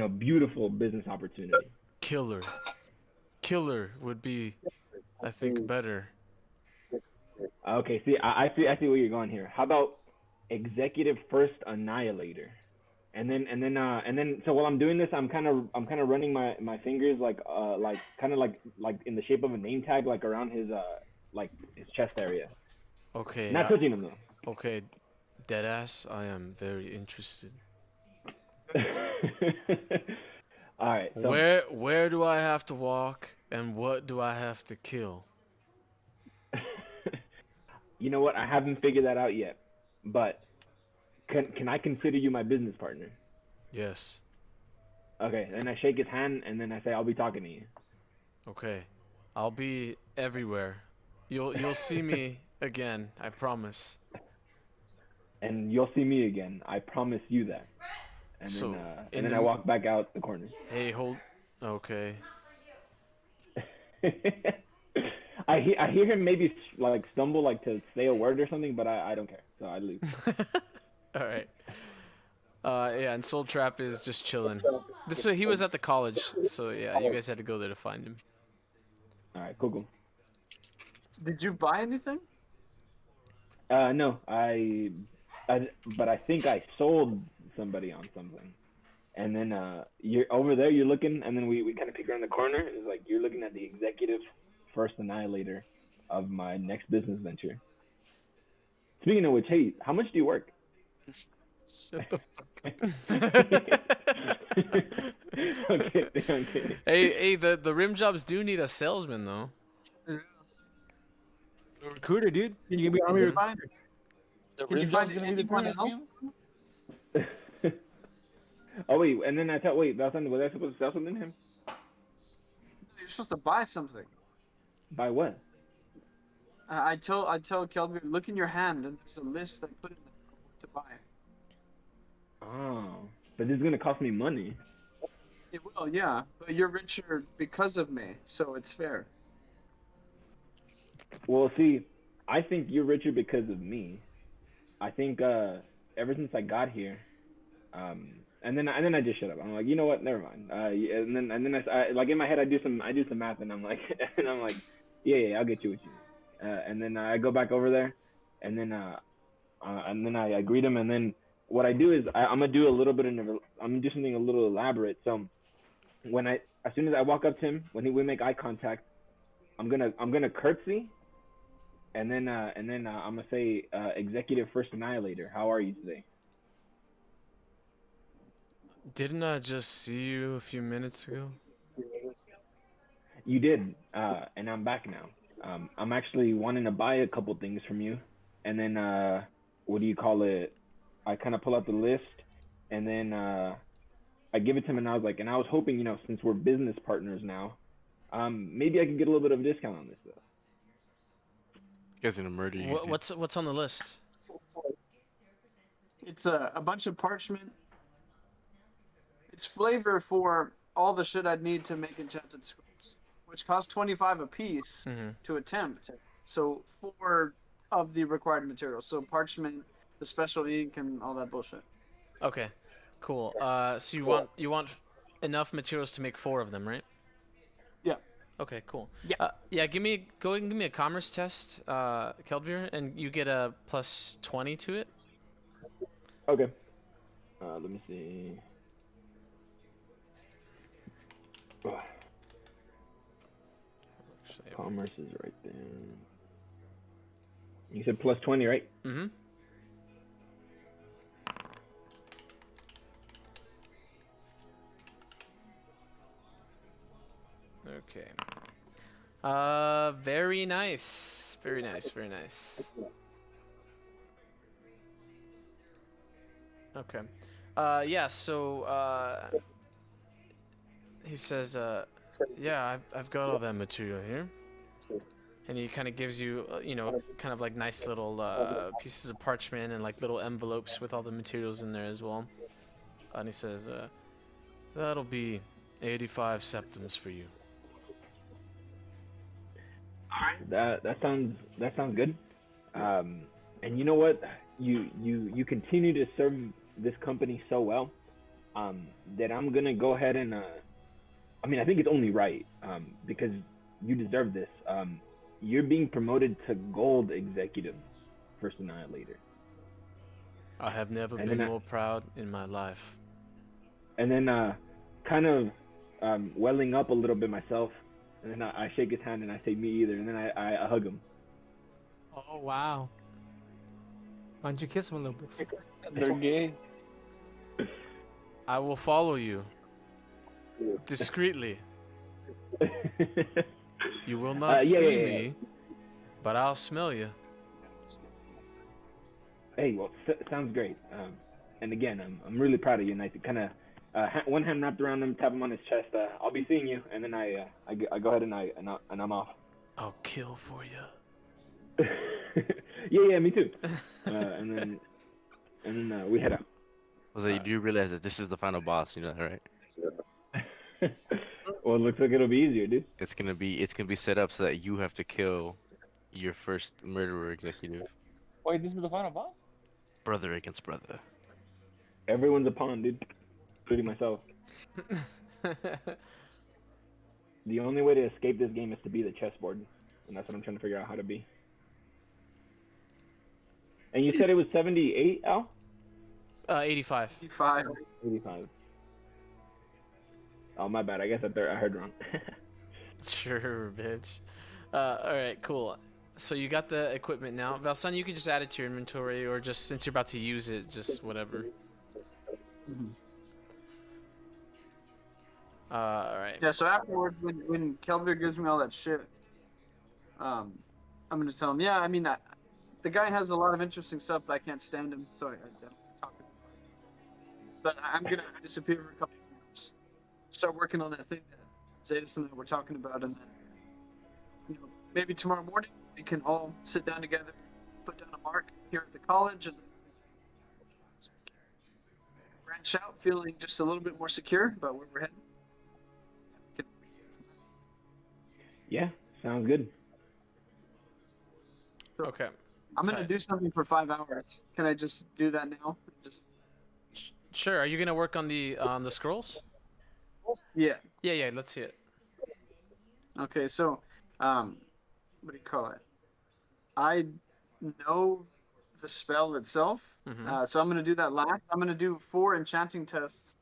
a beautiful business opportunity? Killer. Killer would be, I think, better. Okay, see, I see where you're going here. How about executive first annihilator? And then so while I'm doing this, I'm kind of running my fingers like in the shape of a name tag, like around his chest area. Okay. Not touching him though. Okay, deadass, I am very interested. All right. So, Where do I have to walk and what do I have to kill? you know what? I haven't figured that out yet, but can I consider you my business partner? Yes. Okay. Then I shake his hand and then I say I'll be talking to you. Okay. I'll be everywhere. You'll see me again, I promise. And you'll see me again. I promise you that. And So, then I walk back out the corner. Hey, hold. Okay. I hear him maybe like stumble like to say a word or something, but I don't care. So I leave. All right. Yeah, and Soul Trap is just chilling. This way, he was at the college, so yeah, you guys had to go there to find him. All right, cool. Did you buy anything? No, but I think I sold somebody on something. And then you're over there, you're looking, and then we kind of peek around the corner. And it's like you're looking at the executive first annihilator of my next business venture. Speaking of which, hey, how much do you work? Shut the Okay. Hey, the Rimjobs do need a salesman though. recruiter, dude. Can You can be army you recruiter. find, The can you Rimjobs find gonna be the anyone crew else? scheme? Oh wait, and then wait, Valsan, was I supposed to sell something to him? You're supposed to buy something. By what? I tell Kelvin, look in your hand, and there's a list I put in there to buy. Oh, but this is gonna cost me money. It will, yeah, but you're richer because of me, so it's fair. Well, see, I think you're richer because of me. I think ever since I got here, and then I just shut up. I'm like, you know what? Never mind. And then I like in my head I do some math, and I'm like yeah, I'll get you what you need. And then I go back over there, and then I greet him, and then what I do is I'm gonna do I'm gonna do something a little elaborate. So as soon as I walk up to him, when we make eye contact, I'm gonna curtsy, and then I'm gonna say, Executive First Annihilator, how are you today? Didn't I just see you a few minutes ago? You did, and I'm back now. I'm actually wanting to buy a couple things from you, and then what do you call it? I kind of pull out the list, and then I give it to him, and I was like, and I was hoping, since we're business partners now, maybe I could get a little bit of a discount on this stuff. You guys gonna murder you. dude. What's on the list? It's a bunch of parchment. It's flavor for all the shit I'd need to make enchanted scrolls, which cost 25 a piece to attempt. So 4 of the required materials. So parchment, the special ink, and all that bullshit. Okay, cool. So you want enough materials to make 4 of them, right? Yeah. Okay, cool. Yeah. Yeah. Give me a commerce test, Keldvir, and you get a plus 20 to it. Okay. Let me see. Commerce is right there. You said plus 20, right? Mm-hmm. Okay. Very nice. Very nice. Very nice. Okay. Yeah. So he says, yeah, I've got all that material here, and he kind of gives you, kind of like nice little pieces of parchment and like little envelopes with all the materials in there as well. And he says, that'll be 85 septims for you. That sounds good. And you know what? You continue to serve this company so well, that I'm gonna go ahead and I think it's only right, because you deserve this. You're being promoted to Gold Executive First Annihilator. I have never been more proud in my life. And then kind of welling up a little bit myself, and then I shake his hand and I say, me either, and then I hug him. Oh wow. Why don't you kiss him a little bit? They're gay. I will follow you discreetly. You will not see me, but I'll smell you. Hey, well, sounds great. And again, I'm really proud of you. And I kind of one hand wrapped around him, tap him on his chest. I'll be seeing you, and then I go ahead and I'm off. I'll kill for you. yeah, me too. And then we head out. So you do realize that this is the final boss, you know that, right? Well, it looks like it'll be easier, dude. It's gonna be set up so that you have to kill your first murderer executive. Wait, this is the final boss? Brother against brother. Everyone's a pawn, dude, including myself. The only way to escape this game is to be the chessboard, and that's what I'm trying to figure out how to be. And you said it was 78, Al? 85. 85. Oh, my bad. I guess I heard wrong. Sure, bitch. Alright, cool. So you got the equipment now. Valsan, you can just add it to your inventory, or just since you're about to use it, just whatever. Alright. Yeah, so afterwards, when Kelvin gives me all that shit, I'm gonna tell him. Yeah, I mean, the guy has a lot of interesting stuff, but I can't stand him, so I don't talk to him. But I'm gonna disappear for a couple of hours, start working on that thing that Zetas and I were talking about, and then maybe tomorrow morning we can all sit down together, put down a mark here at the college, and branch out, feeling just a little bit more secure about where we're heading. Yeah, sounds good. So Okay. I'm gonna Tight. do something for 5 hours. Can I just do that now? Just Sure. Are you gonna work on the scrolls? yeah. Yeah. Let's see it. Okay, so what do you call it? I know the spell itself, so I'm gonna do that last. I'm gonna do 4 enchanting tests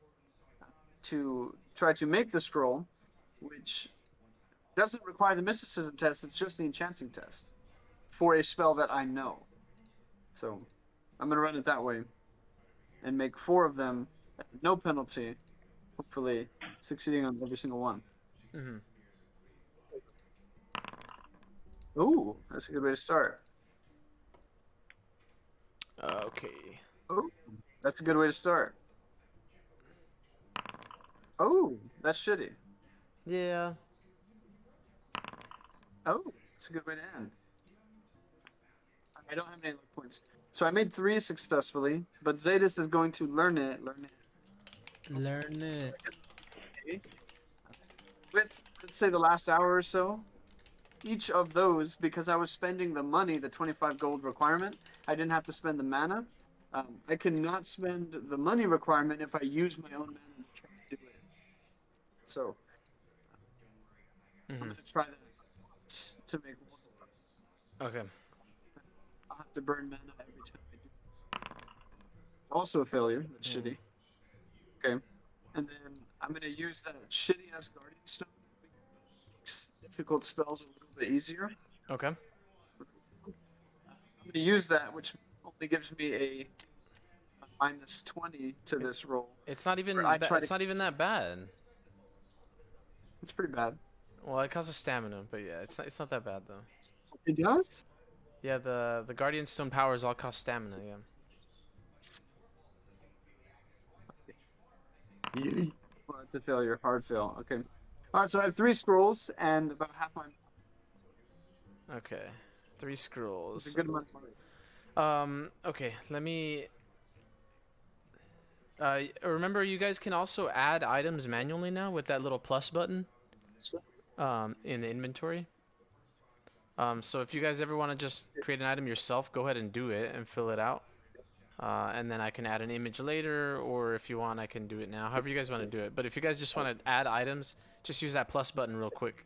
to try to make the scroll, which doesn't require the mysticism test. It's just the enchanting test for a spell that I know. So I'm gonna run it that way and make 4 of them at no penalty, hopefully succeeding on every single one. Mm-hmm. Ooh, that's a good way to start. Okay. Oh, that's a good way to start. Oh, that's shitty. Yeah. Oh, that's a good way to end. I don't have any luck points. So I made 3 successfully, but Zetas is going to learn it. Learn it. With, let's say, the last hour or so, each of those, because I was spending the money, the 25 gold requirement, I didn't have to spend the mana. I cannot spend the money requirement if I use my own mana to try to do it. So I'm going to try that to make one. Okay. I'll have to burn mana every time I do it. It's also a failure. That's shitty. Okay. And then I'm going to use that shitty ass Guardian Stone. Makes difficult spells a little bit easier. Okay. I'm going to use that, which only gives me a minus 20 to this roll. It's not even. It's not even that bad. It's pretty bad. Well, it costs a stamina, but yeah, it's not. It's not that bad though. It does? Yeah, the Guardian Stone powers all cost stamina. Yeah. Well, it's a failure. Hard fail. Okay. Alright, so I have 3 scrolls and about half my... Okay. 3 scrolls. It's a good amount of money. Okay. Let me. Remember, you guys can also add items manually now with that little plus button. In the inventory. So if you guys ever want to just create an item yourself, go ahead and do it and fill it out. And then I can add an image later, or if you want, I can do it now. However you guys want to do it. But if you guys just want to add items, just use that plus button real quick.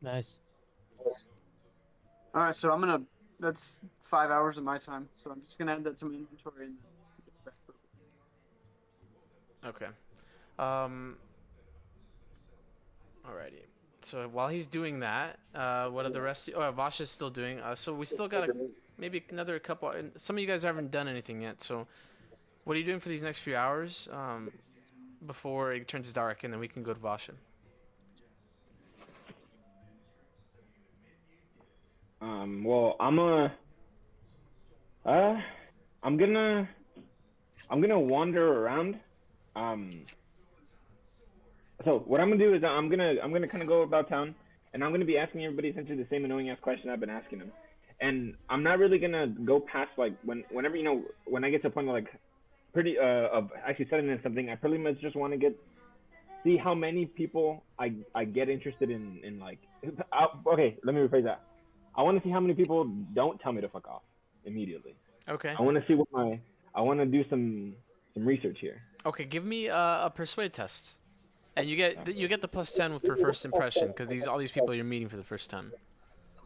Nice. Alright, so I'm gonna... That's 5 hours of my time, so I'm just gonna add that to my inventory and then... Okay. Alrighty. So while he's doing that, what are the rest? Oh, Vash is still doing. So we still got maybe another couple. And some of you guys haven't done anything yet. So what are you doing for these next few hours before it turns dark, and then we can go to Vasha? Well, I'm gonna wander around. So what I'm gonna do is I'm gonna kind of go about town, and I'm gonna be asking everybody essentially the same annoying ass question I've been asking them, and I'm not really gonna go past like whenever when I get to a point of like of actually settling in something, I pretty much just want to see how many people I get interested in like. Okay, let me rephrase that. I want to see how many people don't tell me to fuck off immediately. Okay. I want to see I want to do some research here. Okay, give me a persuade test, and you get the plus 10 for first impression because all these people you're meeting for the first time.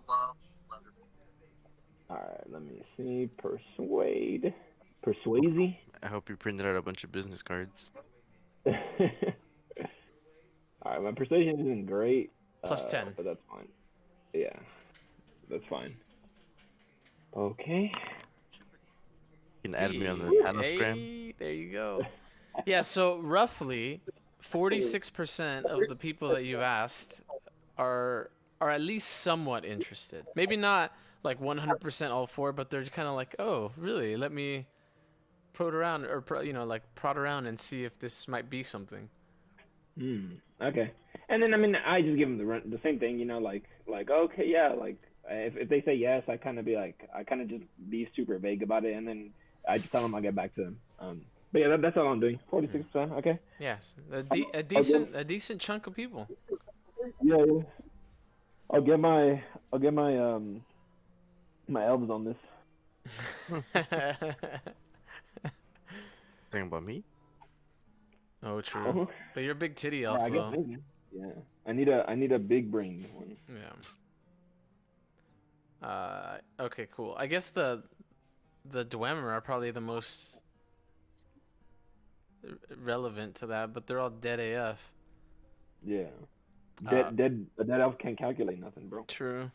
All right, let me see. Persuasion. I hope you printed out a bunch of business cards. All right, my persuasion isn't great. Plus 10. But that's fine. Yeah, that's fine. Okay. You can add me on the Anagrams. Hey, there you go. Yeah, so roughly 46% of the people that you've asked are at least somewhat interested. Maybe not like 100% all for, but they're kind of like, oh, really? Let me prod around or prod around and see if this might be something. Okay. And then I mean, I just give them the same thing, like okay, yeah, like if they say yes, I kind of be like, I kind of just be super vague about it, and then I just tell them I'll get back to them. But yeah, that's all I'm doing. 46%. Okay. Yes, a decent chunk of people. Yeah. I'll get my my elves on this. Talking about me? Oh, true. But you're a big titty elf, I guess though. maybe. Yeah. I need a big brain one. Yeah. Okay, cool. I guess the Dwemer are probably the most relevant to that, but they're all dead AF. Yeah. A dead elf can't calculate nothing, bro. True.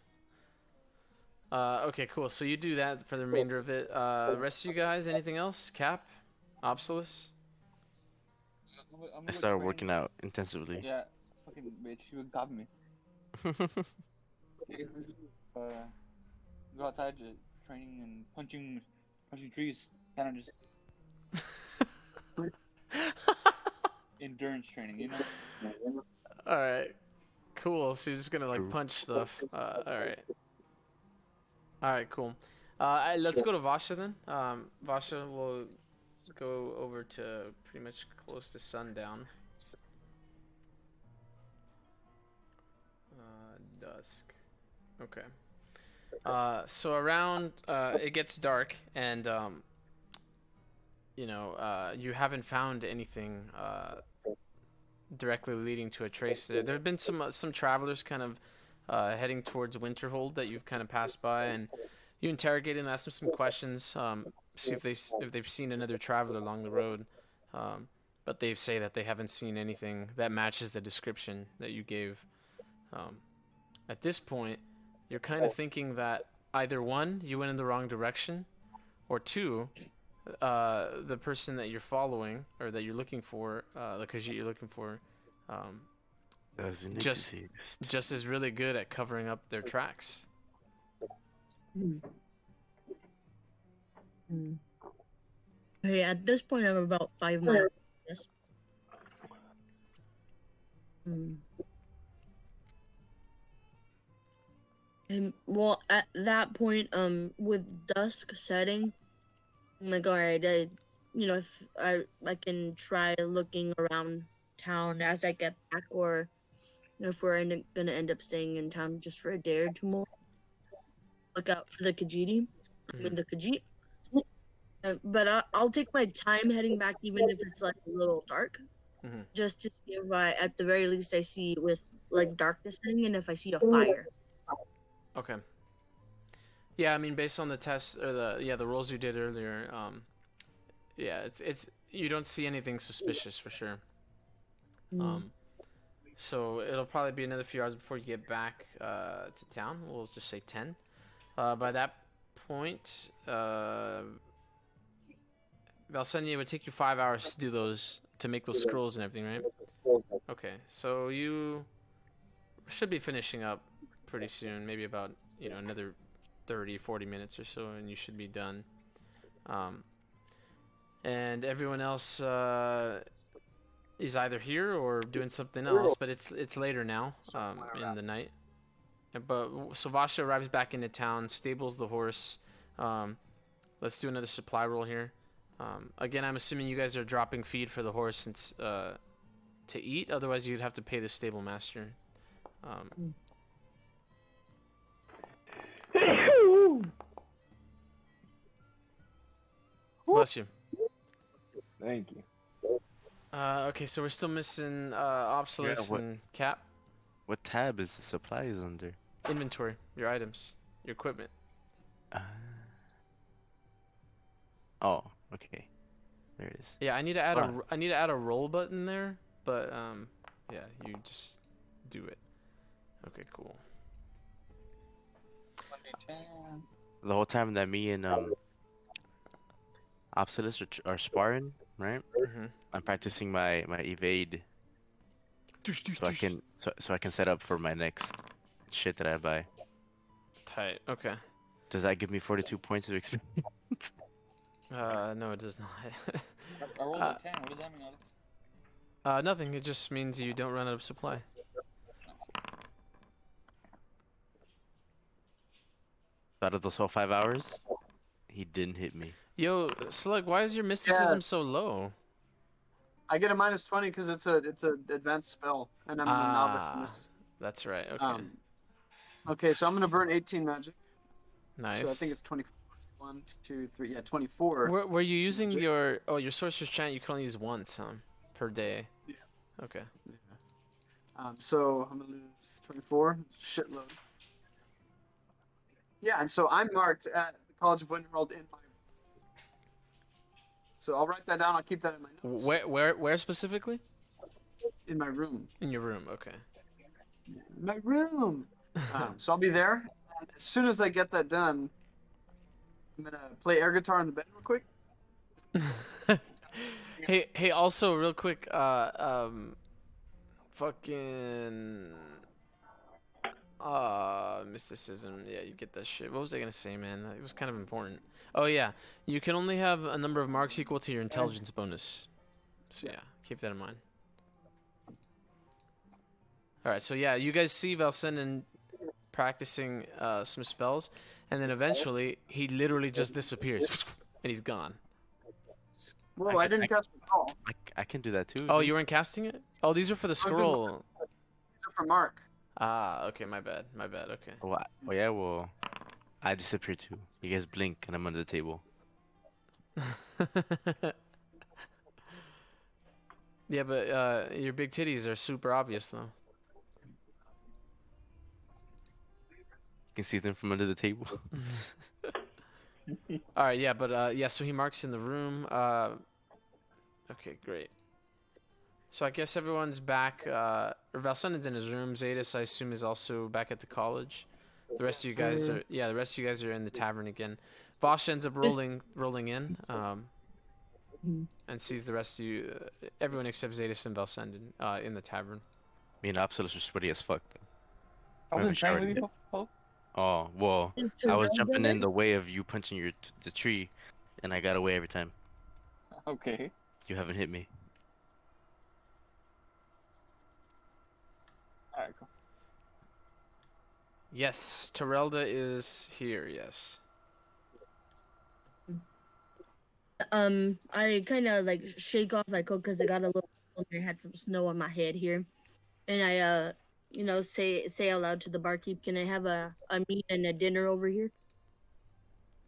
Okay, cool. So you do that for the remainder of it. Rest of you guys, anything else? Cap? Obsolus? I started working out intensively. Yeah, fucking bitch, you would copy me. Go outside training and punching trees. Kind of just endurance training, you know? Alright. Cool. So you're just gonna like punch stuff. Alright. Alright, cool. Let's go to Vasha then. Vasha will go over to pretty much close to sundown. Dusk. Okay. So around it gets dark, and you haven't found anything directly leading to a trace. There have been some travelers kind of heading towards Winterhold that you've kind of passed by, and you interrogate them, ask them some questions, see if they've seen another traveler along the road. But they say that they haven't seen anything that matches the description that you gave. At this point, you're kind of thinking that either one, you went in the wrong direction, or two, the person that you're following or that you're looking for, the Khajiit you're looking for, just is really good at covering up their tracks. Okay, at this point, I'm about 5 miles. Yes. And well, at that point, with dusk setting, I'm like, all right, if I can try looking around town as I get back, or if we're gonna end up staying in town just for a day or two more. Look out for the Khajiit. The Khajiit. But I'll take my time heading back, even if it's like a little dark, just to see if at the very least, I see with like darkness setting, and if I see a fire. Okay. Yeah, I mean, based on the test or the rolls you did earlier, it's you don't see anything suspicious for sure. So it'll probably be another few hours before you get back to town. We'll just say 10. By that point, Valsenia, it would take you 5 hours to make those scrolls and everything, right? Okay, so you should be finishing up pretty soon, maybe about another 30-40 minutes or so, and you should be done. And everyone else is either here or doing something else, but it's later now in the night. But so Vasha arrives back into town, stables the horse. Let's do another supply roll here. Again, I'm assuming you guys are dropping feed for the horse since to eat. Otherwise, you'd have to pay the stable master. Bless you. Thank you. Okay, so we're still missing Obsolus and Cap. What tab is the supplies under? Inventory, your items, your equipment. Oh, okay. There it is. Yeah, I need to add a roll button there, but yeah, you just do it. Okay, cool. The whole time that me and Obsolus are sparring, right? I'm practicing my evade so I can set up for my next shit that I buy. Tight. Okay. Does that give me 42 points of experience? No, it does not. I rolled a 10. What does that mean, Alex? Nothing. It just means you don't run out of supply. Out of those whole 5 hours, he didn't hit me. Yo, Slug, why is your mysticism so low? I get a -20 because it's a advanced spell, and I'm a novice in this. That's right. Okay. Okay, so I'm gonna burn 18 magic. Nice. So I think it's 24. 1, 2, 3. Yeah, 24. Were you using your sorcerer's chant? You can only use once, per day. Yeah. Okay. Yeah. So I'm gonna lose 24. Shitload. Yeah, and so I'm marked at the College of Winterhold in my. So I'll write that down. I'll keep that in my notes. Where specifically? In my room. In your room. Okay. In my room. So I'll be there. And as soon as I get that done, I'm gonna play air guitar in the bed real quick. Hey. Also, real quick. Fucking. Mysticism. Yeah, you get that shit. What was I gonna say, man? It was kind of important. Oh yeah, you can only have a number of marks equal to your intelligence bonus. So yeah, keep that in mind. All right, so yeah, you guys see Valsenden practicing some spells, and then eventually he literally just disappears, and he's gone. Whoa, I didn't cast the call. I can do that too. Oh, you weren't casting it? Oh, these are for the scroll. These are for Mark. Ah, okay, my bad, okay. Oh, yeah, well, I disappeared too. You guys blink and I'm under the table. Yeah, but your big titties are super obvious though. You can see them from under the table. All right, yeah, but yeah, so he marks in the room. Okay, great. So I guess everyone's back. Valsenden's in his room. Zadis, I assume, is also back at the college. The rest of you guys are, the rest of you guys are in the tavern again. Vosh ends up rolling in, and sees the rest of you, everyone except Zadis and Valsenden, in the tavern. Me and Opsilus are sweaty as fuck. I wasn't trying with you, Pope. Oh, well, I was jumping in the way of you punching the tree, and I got away every time. Okay. You haven't hit me. Alright, cool. Yes, Terelda is here, yes. I kind of like shake off my coat because I got a little, I had some snow on my head here, and I say out loud to the barkeep, can I have a meat and a dinner over here?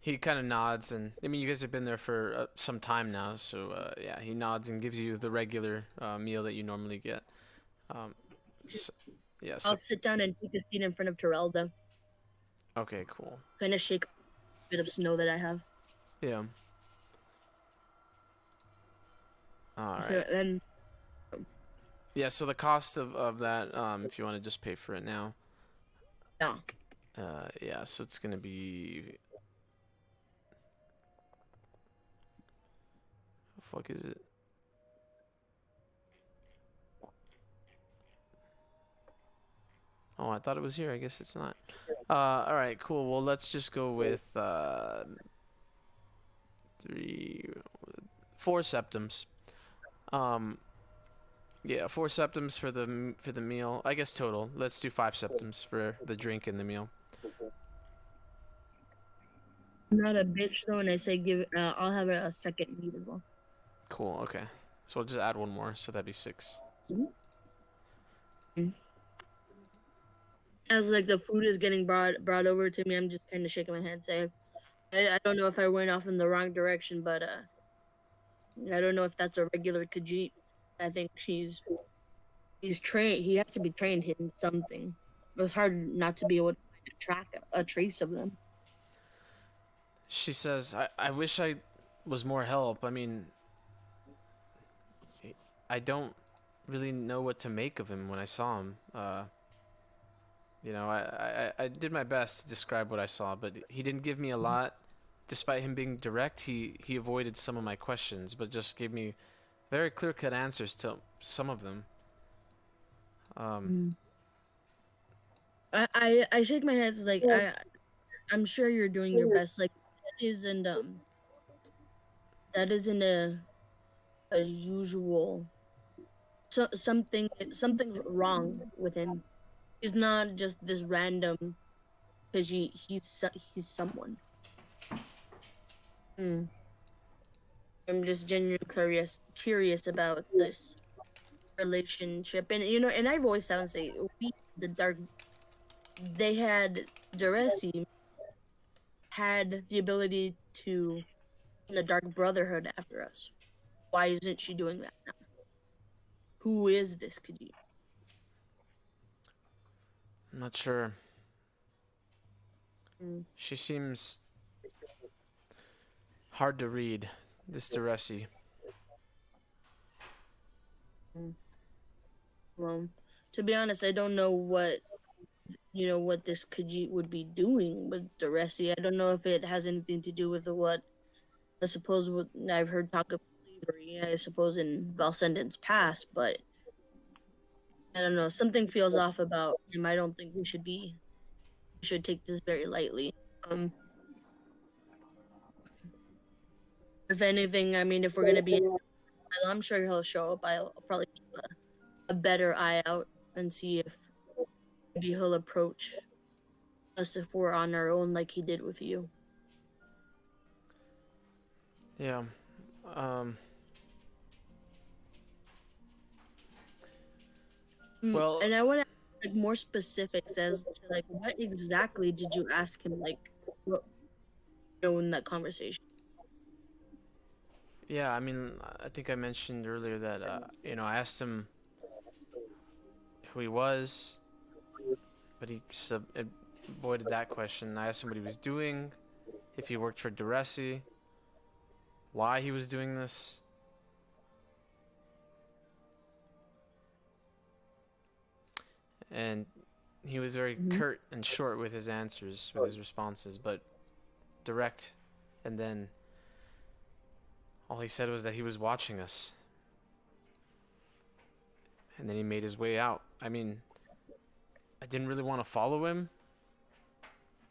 He kind of nods, and I mean, you guys have been there for some time now, so yeah, he nods and gives you the regular meal that you normally get. So, yeah. So, I'll sit down and take a seat in front of Terelda. Okay, cool. Kind of shake a bit of snow that I have. Yeah. All right. So then. Yeah. So the cost of that, if you want to just pay for it now. Yeah. Yeah. So it's gonna be. The fuck is it? Oh, I thought it was here. I guess it's not. All right, cool. Well, let's just go with 4 septims. Yeah, 4 septims for the meal. I guess total. Let's do 5 septims for the drink and the meal. I'm not a bitch though, and I say I'll have a second meat as well. Cool. Okay. So we'll just add 1 more, so that'd be 6. Mm-hmm. As like the food is getting brought over to me, I'm just kind of shaking my head, saying, I don't know if I went off in the wrong direction, but I don't know if that's a regular Khajiit. I think he's trained. He has to be trained in something. It was hard not to be able to track a trace of them. She says, I wish I was more help. I mean, I don't really know what to make of him when I saw him. You know, I did my best to describe what I saw, but he didn't give me a lot. Despite him being direct, he avoided some of my questions, but just gave me very clear-cut answers to some of them. I shake my head like I'm sure you're doing your best. Like that isn't a usual. Something's wrong with him. He's not just this random because he's someone. I'm just genuinely curious about this relationship, and and I voice out and say the dark. They had Diressi had the ability to the Dark Brotherhood after us. Why isn't she doing that now? Who is this Khajiit? I'm not sure. She seems hard to read, this Diressi. Well, to be honest, I don't know what this Khajiit would be doing with Diressi. I don't know if it has anything to do with what I suppose what I've heard talk of slavery. I suppose in Valsendant's past, but I don't know. Something feels off about him. I don't think we should take this very lightly. If anything, I mean, if we're gonna be, I'm sure he'll show up. I'll probably keep a better eye out and see if maybe he'll approach us if we're on our own, like he did with you. Yeah. Well, and I want to like more specifics as to like what exactly did you ask him, like what in that conversation. Yeah, I mean, I think I mentioned earlier that I asked him who he was, but he just avoided that question. I asked him what he was doing, if he worked for Diressi, why he was doing this. And he was very curt and short with his answers, with his responses, but direct. And then all he said was that he was watching us. And then he made his way out. I mean, I didn't really want to follow him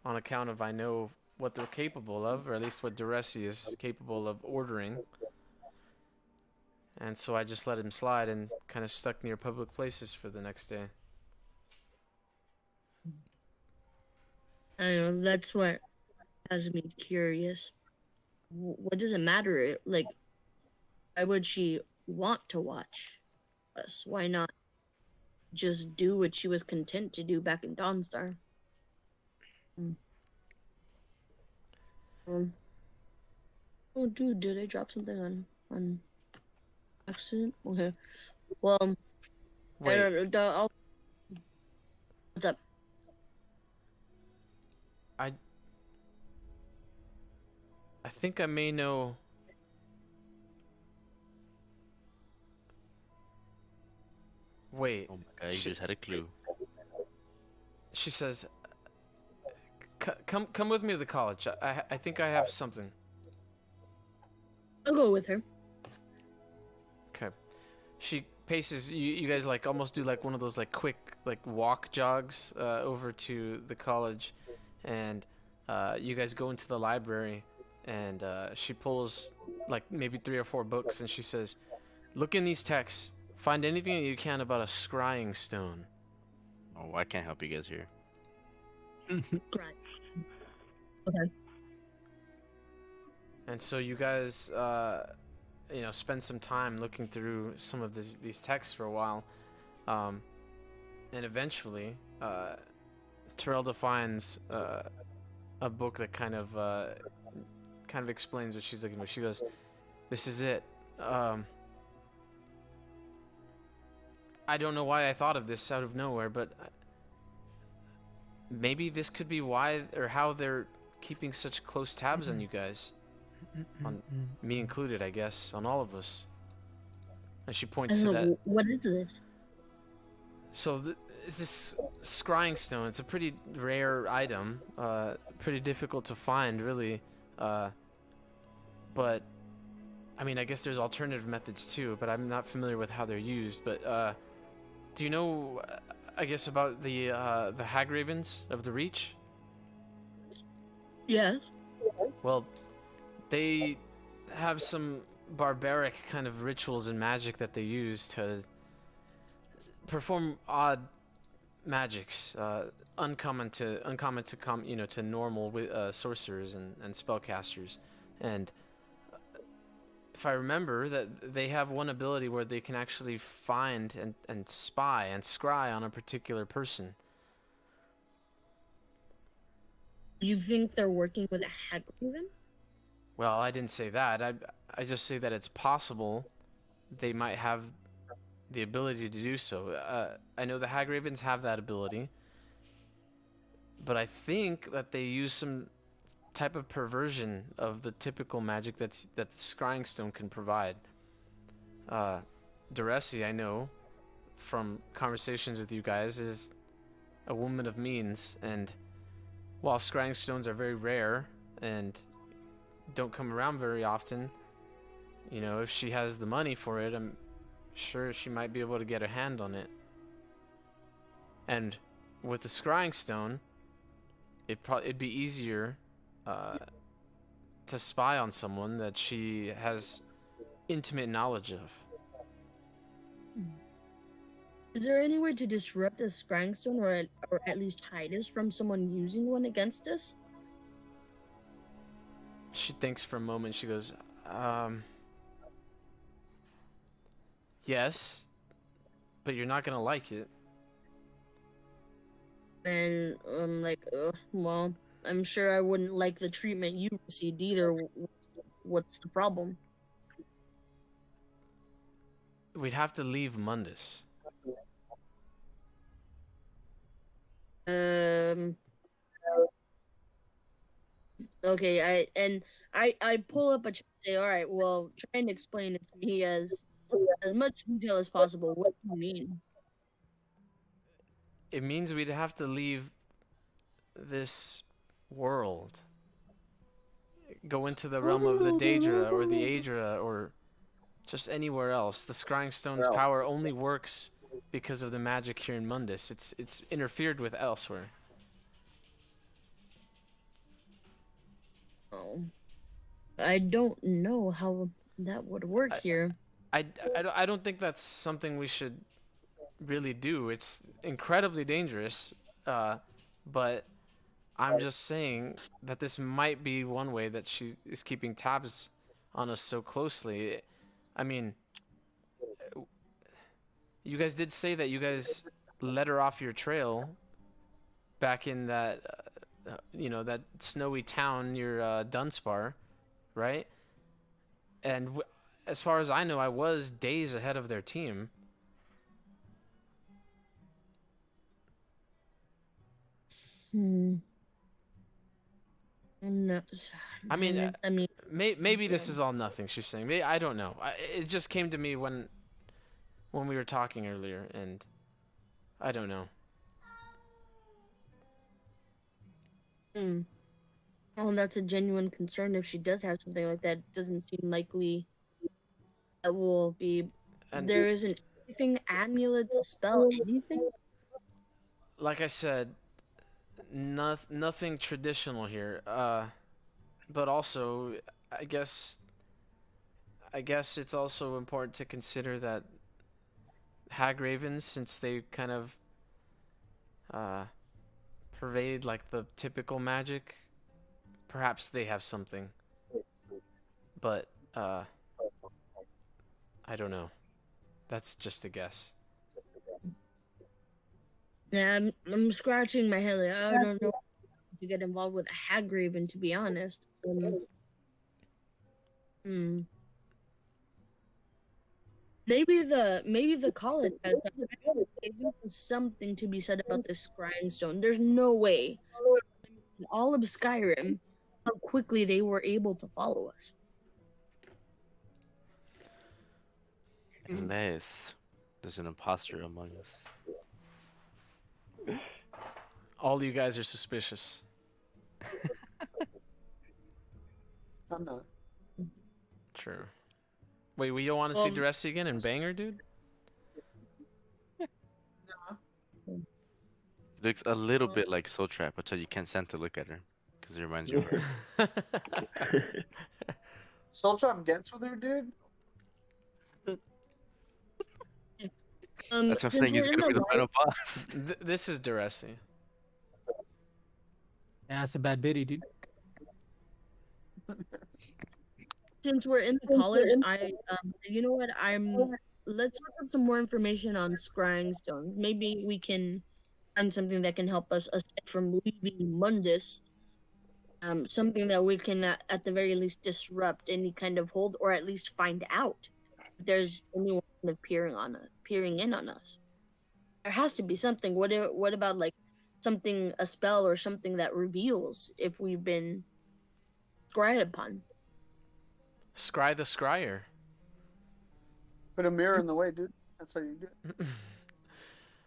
on account of I know what they're capable of, or at least what Diressi is capable of ordering. And so I just let him slide and kind of stuck near public places for the next day. I don't know, that's what has me curious. What does it matter? Like, why would she want to watch us? Why not just do what she was content to do back in Dawnstar? Oh, dude, did I drop something on accident? Okay. Well, Wait. I don't know. What's up? I think I may know. Wait. Oh my god, you just had a clue. She says, "Come with me to the college. I think I have something." I'll go with her. Okay. She paces. You guys like almost do like one of those like quick like walk jogs over to the college, and you guys go into the library, and she pulls like maybe 3 or 4 books, and she says, "Look in these texts. Find anything that you can about a scrying stone." Oh, I can't help you guys here. Right. Okay. And so you guys, spend some time looking through some of these texts for a while, and eventually, Terrelda finds a book that kind of explains what she's looking for. She goes, "This is it." I don't know why I thought of this out of nowhere, but maybe this could be why or how they're keeping such close tabs on you guys. On me included, I guess, on all of us. And she points to that. What is this? So is this scrying stone? It's a pretty rare item, pretty difficult to find, really. But I mean, I guess there's alternative methods too, but I'm not familiar with how they're used. But Do you know, I guess, about the hag ravens of the Reach? Yes. Well, they have some barbaric kind of rituals and magic that they use to perform odd magics, uncommon to normal sorcerers and spellcasters. And if I remember, that they have one ability where they can actually find and spy and scry on a particular person. You think they're working with a hag raven? Well, I didn't say that. I just say that it's possible they might have the ability to do so. I know the hag ravens have that ability, but I think that they use some type of perversion of the typical magic that scrying stone can provide. Diressi, I know from conversations with you guys, is a woman of means, and while scrying stones are very rare and don't come around very often, you know, if she has the money for it, I'm sure she might be able to get a hand on it. And with the scrying stone, it'd be easier to spy on someone that she has intimate knowledge of. Is there any way to disrupt the scrying stone, or at least hide us from someone using one against us? She thinks for a moment. She goes, yes, but you're not gonna like it. And I'm like, well, I'm sure I wouldn't like the treatment you received either. What's the problem? We'd have to leave Mundus. Okay, I pull up a chart and say, all right, well, try and explain it to me as much detail as possible. What do you mean? It means we'd have to leave this world. Go into the realm of the Daedra or the Aedra or just anywhere else. The Scrying Stone's power only works because of the magic here in Mundus. It's interfered with elsewhere. Oh, I don't know how that would work here. I don't think that's something we should really do. It's incredibly dangerous, but I'm just saying that this might be one way that she is keeping tabs on us so closely. I mean, you guys did say that you guys let her off your trail back in that, that snowy town near Dunspar, right? And as far as I know, I was days ahead of their team. No, I mean, maybe this is all nothing. She's saying. Maybe, I don't know. It just came to me when we were talking earlier, and I don't know. Well, that's a genuine concern. If she does have something like that, it doesn't seem likely that will be. And there isn't anything, amulet, spell, anything. Like I said, nothing traditional here. But also, I guess it's also important to consider that hag ravens, since they kind of pervade like the typical magic, perhaps they have something. But I don't know. That's just a guess. Yeah, I'm scratching my head. Like, I don't know to get involved with a hag raven, to be honest. Maybe the college has something to be said about this scrying stone. There's no way in all of Skyrim how quickly they were able to follow us. Unless there's an imposter among us. All you guys are suspicious. I'm not. True. Wait, we don't want to see Diressi again and bang her, dude? It looks a little bit like Soul Trap until you can't stand to look at her, because it reminds you of her. Soul Trap gets with her, dude. That's what I'm Since saying. He's we're in gonna the be the live, final boss. This is Diressi. Yeah, that's a bad biddy, dude. since we're in the college, you know what? Let's look up some more information on scrying stones. Maybe we can find something that can help us aside from leaving Mundus. Something that we can at the very least disrupt any kind of hold, or at least find out if there's anyone kind of peering in on us. There has to be something. What about like something, a spell or something that reveals if we've been scryed upon? Scry the scryer. Put a mirror in the way, dude. That's how you do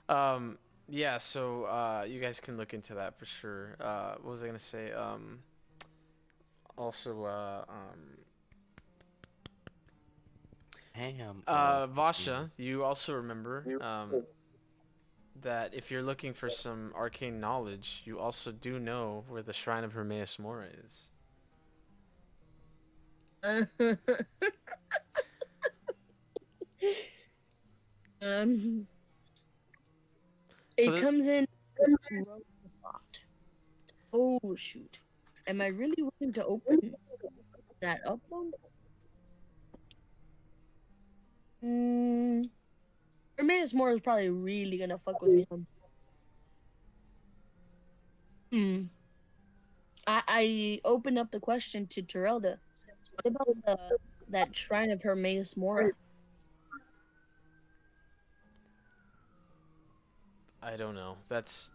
it. Yeah, so you guys can look into that for sure. What was I gonna say? Also, Damn. Vasha, you also remember that if you're looking for some arcane knowledge, you also do know where the Shrine of Hermaeus Mora is. Um, So it comes in. Oh shoot! Am I really willing to open that up though? Hermaeus Mora is probably really gonna fuck with me. I opened up the question to Terelda. What about that shrine of Hermaeus Mora? I don't know. That's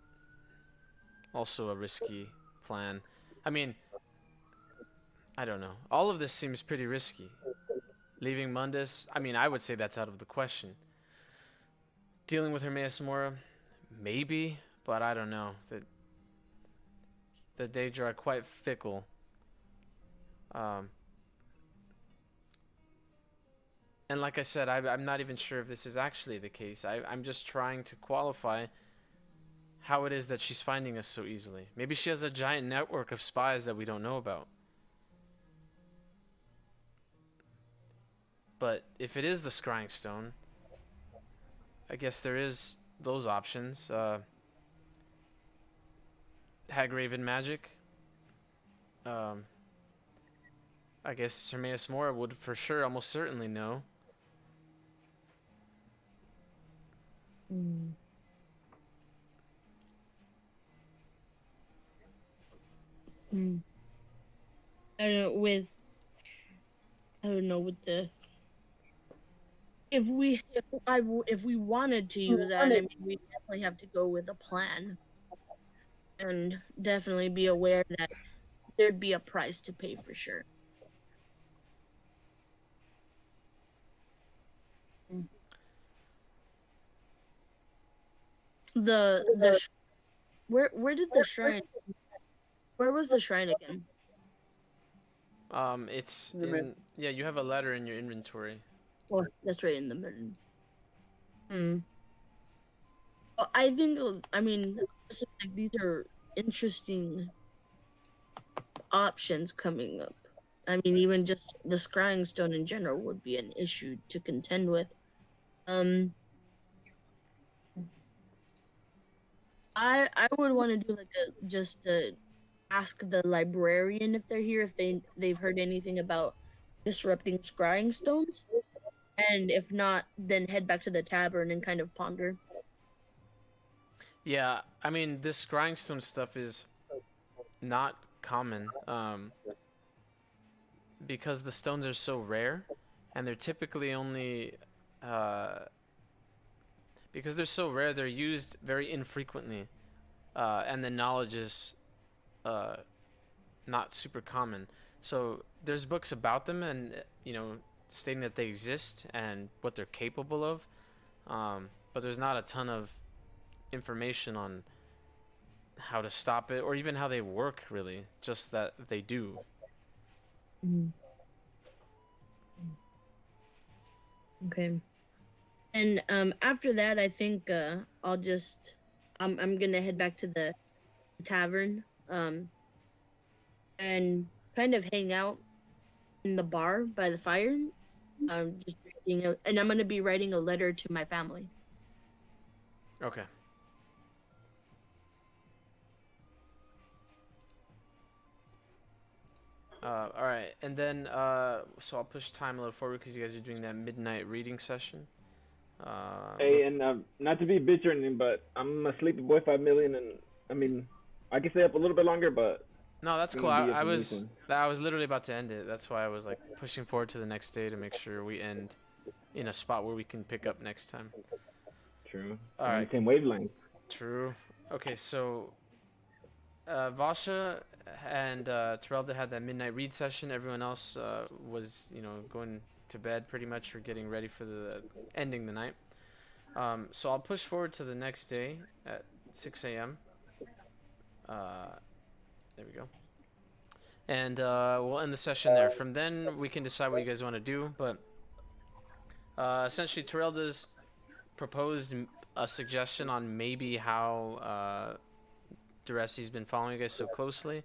also a risky plan. I mean, I don't know. All of this seems pretty risky. Leaving Mundus, I mean, I would say that's out of the question. Dealing with Hermaeus Mora, maybe, but I don't know. The Daedra are quite fickle. And like I said, I'm not even sure if this is actually the case. I'm just trying to qualify how it is that she's finding us so easily. Maybe she has a giant network of spies that we don't know about. But if it is the scrying stone, I guess there is those options. Hagraven magic. I guess Hermaeus Mora would for sure, almost certainly know. I don't know with the if we wanted to use that, I mean, we definitely have to go with a plan and definitely be aware that there'd be a price to pay for sure. Where did the shrine? Where was the shrine again? It's in, yeah, you have a letter in your inventory. Oh, that's right in the middle. Well, I think, I mean, like, these are interesting options coming up. I mean, even just the scrying stone in general would be an issue to contend with. I would want to do like ask the librarian if they're here, if they've heard anything about disrupting scrying stones, and if not, then head back to the tavern and kind of ponder. Yeah, I mean, this scrying stone stuff is not common, because the stones are so rare, and they're typically only, because they're so rare, they're used very infrequently, and the knowledge is not super common. So there's books about them, and stating that they exist and what they're capable of, but there's not a ton of information on how to stop it or even how they work, really, just that they do. Okay. And after that, I think I'll I'm gonna head back to the tavern, and kind of hang out in the bar by the fire. Just and I'm gonna be writing a letter to my family. Okay. All right, and then so I'll push time a little forward because you guys are doing that midnight reading session. Hey, and not to be bitch or anything, but I'm a sleepy boy 5 million, and I mean, I can stay up a little bit longer, but No, that's I'm cool. gonna be I up in was Riekling. I was literally about to end it. That's why I was like pushing forward to the next day to make sure we end in a spot where we can pick up next time. True. All On right. the same wavelength. True. Okay, so Vasha and Terelda had that midnight read session. Everyone else was, going to bed pretty much or getting ready for the ending the night. So I'll push forward to the next day at 6 a.m. There we go. And we'll end the session there. From then, we can decide what you guys want to do. But essentially, Terelda's proposed a suggestion on maybe how Diressi's been following you guys so closely.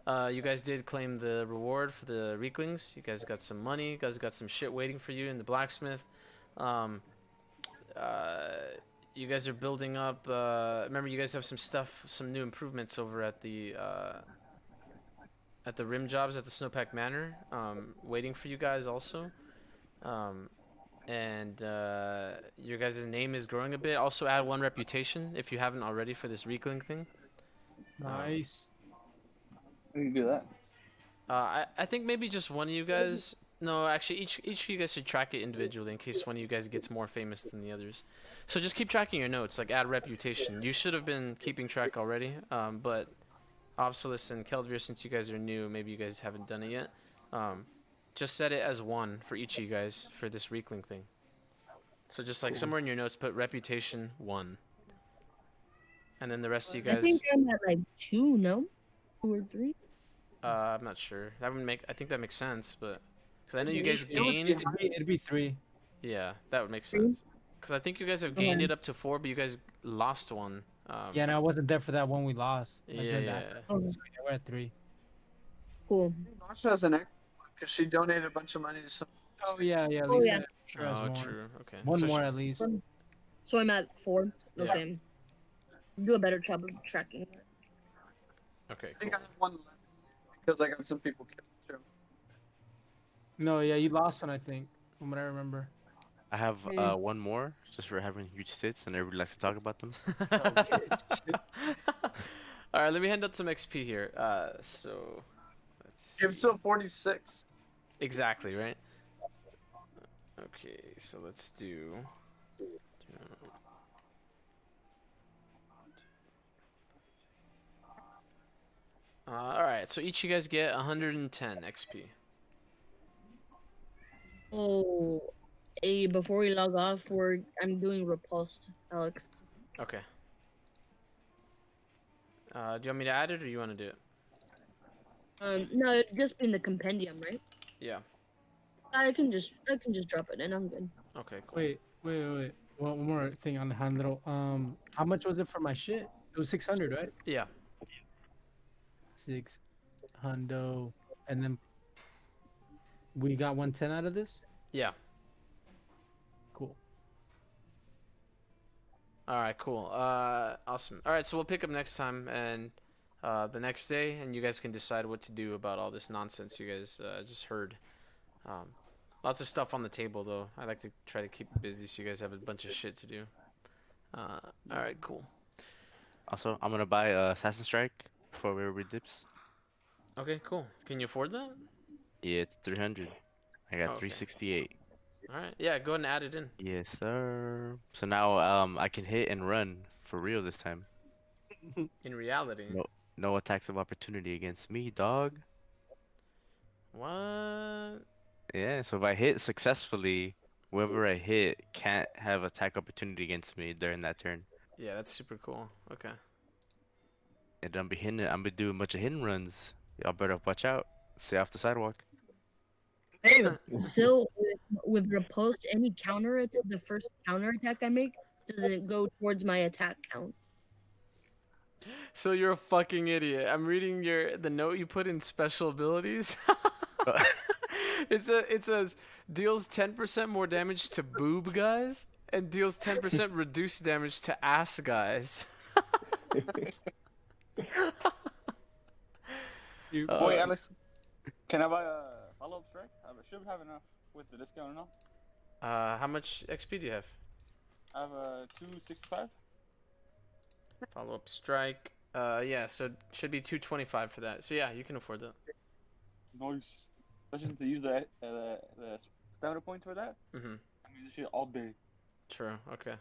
You guys did claim the reward for the Rieklings. You guys got some money. You guys got some shit waiting for you in the blacksmith. You guys are building up. Remember, you guys have some stuff, some new improvements over at the Rimjobs at the Snowpack Manor, waiting for you guys also. And your guys' name is growing a bit. Also, add 1 reputation if you haven't already for this Riekling thing. Nice. We can do that. I think maybe just one of you guys. No, actually, each of you guys should track it individually in case one of you guys gets more famous than the others. So just keep tracking your notes, like add reputation. You should have been keeping track already, but Obsolus and Keldrir, since you guys are new, maybe you guys haven't done it yet. Just set it as 1 for each of you guys for this Riekling thing. So just like somewhere in your notes, put reputation 1. And then the rest of you guys. I think I'm at like 2, no? 2 or 3. I'm not sure. That would make. I think that makes sense, but because I know you guys It would gained. it'd be 3. Yeah, that would make sense. Because I think you guys have gained it up to 4, but you guys lost 1. Yeah, and I wasn't there for that one we lost. I Yeah, joined yeah. after. Okay. So yeah, we're at 3. Cool. Masha has an extra because she donated a bunch of money to some. Oh yeah, yeah. Oh, Lisa yeah. sure has Oh, more. true. Okay. One So more at least. So I'm at 4. Yeah. Okay. Do a better job of tracking. Okay. I Cool. think I have one less because I got some people killed too. No, yeah, you lost one, I think, from what I remember. I have Mm. one more, just for having huge tits, and everybody likes to talk about them. All right. Let me hand out some XP here. So. Let's I'm see. still 46. Exactly right. Okay. So let's do. Alright, so each of you guys get 110 XP. Oh, before we log off, I'm doing repulsed, Alex. Okay. Do you want me to add it or you want to do it? No, it'd just be in the compendium, right? Yeah. I can just drop it in. I'm good. Okay, cool. Wait. One more thing on the handle. How much was it for my shit? It was 600, right? Yeah. 6 hundo, and then we got 110 out of this. Yeah. Cool. Alright, cool. Awesome. Alright, so we'll pick up next time and the next day, and you guys can decide what to do about all this nonsense you guys just heard. Lots of stuff on the table, though. I like to try to keep it busy so you guys have a bunch of shit to do. Alright, cool. Also, I'm gonna buy Assassin Strike before we dips. Okay, cool. Can you afford that? Yeah, it's 300. I got Okay. 368. Alright, yeah, go ahead and add it in. Yes, sir. So now I can hit and run for real this time. In reality. No attacks of opportunity against me, dog. What? Yeah, so if I hit successfully, whoever I hit can't have attack opportunity against me during that turn. Yeah, that's super cool. Okay. And I'm be doing a bunch of hidden runs. Y'all better watch out. Stay off the sidewalk. Hey, so with repulsed, any the first counter attack I make doesn't go towards my attack count. So you're a fucking idiot. I'm reading the note you put in special abilities. It says deals 10% more damage to boob guys and deals 10% reduced damage to ass guys. Wait, Alex, can I buy a follow-up strike? I should have enough with the discount, no? How much XP do you have? I have a 265. Follow up strike. Yeah, so it should be 225 for that. So yeah, you can afford that. Nice. Especially to use the stamina points for that. Mhm. I mean, this shit all day. True. Okay.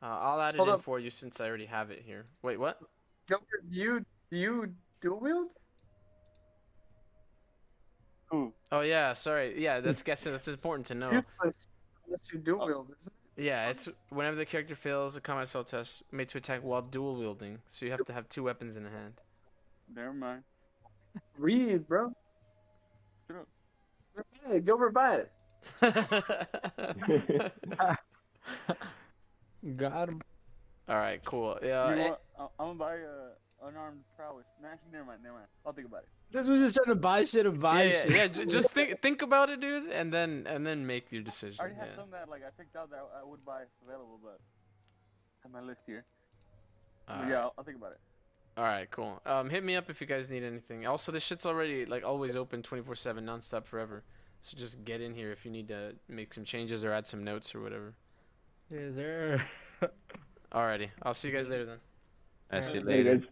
I'll add it Hold in up. for you since I already have it here. Wait, what? Gilbert, do you dual wield? Ooh. Oh yeah, sorry. Yeah, that's guessing. That's important to know. Useless unless you dual wield, isn't it? Yeah, it's whenever the character fails a combat skill test made to attack while dual wielding, so you have to have 2 weapons in hand. Never mind. Read, bro. Shut up. Hey, Gilbert, buy it. Got him. All right, cool. You Yeah. know what? I'm gonna buy unarmed prowess. Actually, never mind. I'll think about it. This was just trying to buy shit and buy Yeah, shit. yeah. Just think about it, dude, and then make your I decision. already have Yeah. some that like I picked out that I would buy available, but I have my list here. But yeah, I'll think about it. All right, cool. Hit me up if you guys need anything. Also, this shit's already like always open 24/7, nonstop, forever. So just get in here if you need to make some changes or add some notes or whatever. Yes, sir. Alrighty, I'll see you guys later then. I see you Alright. Hey, later. guys.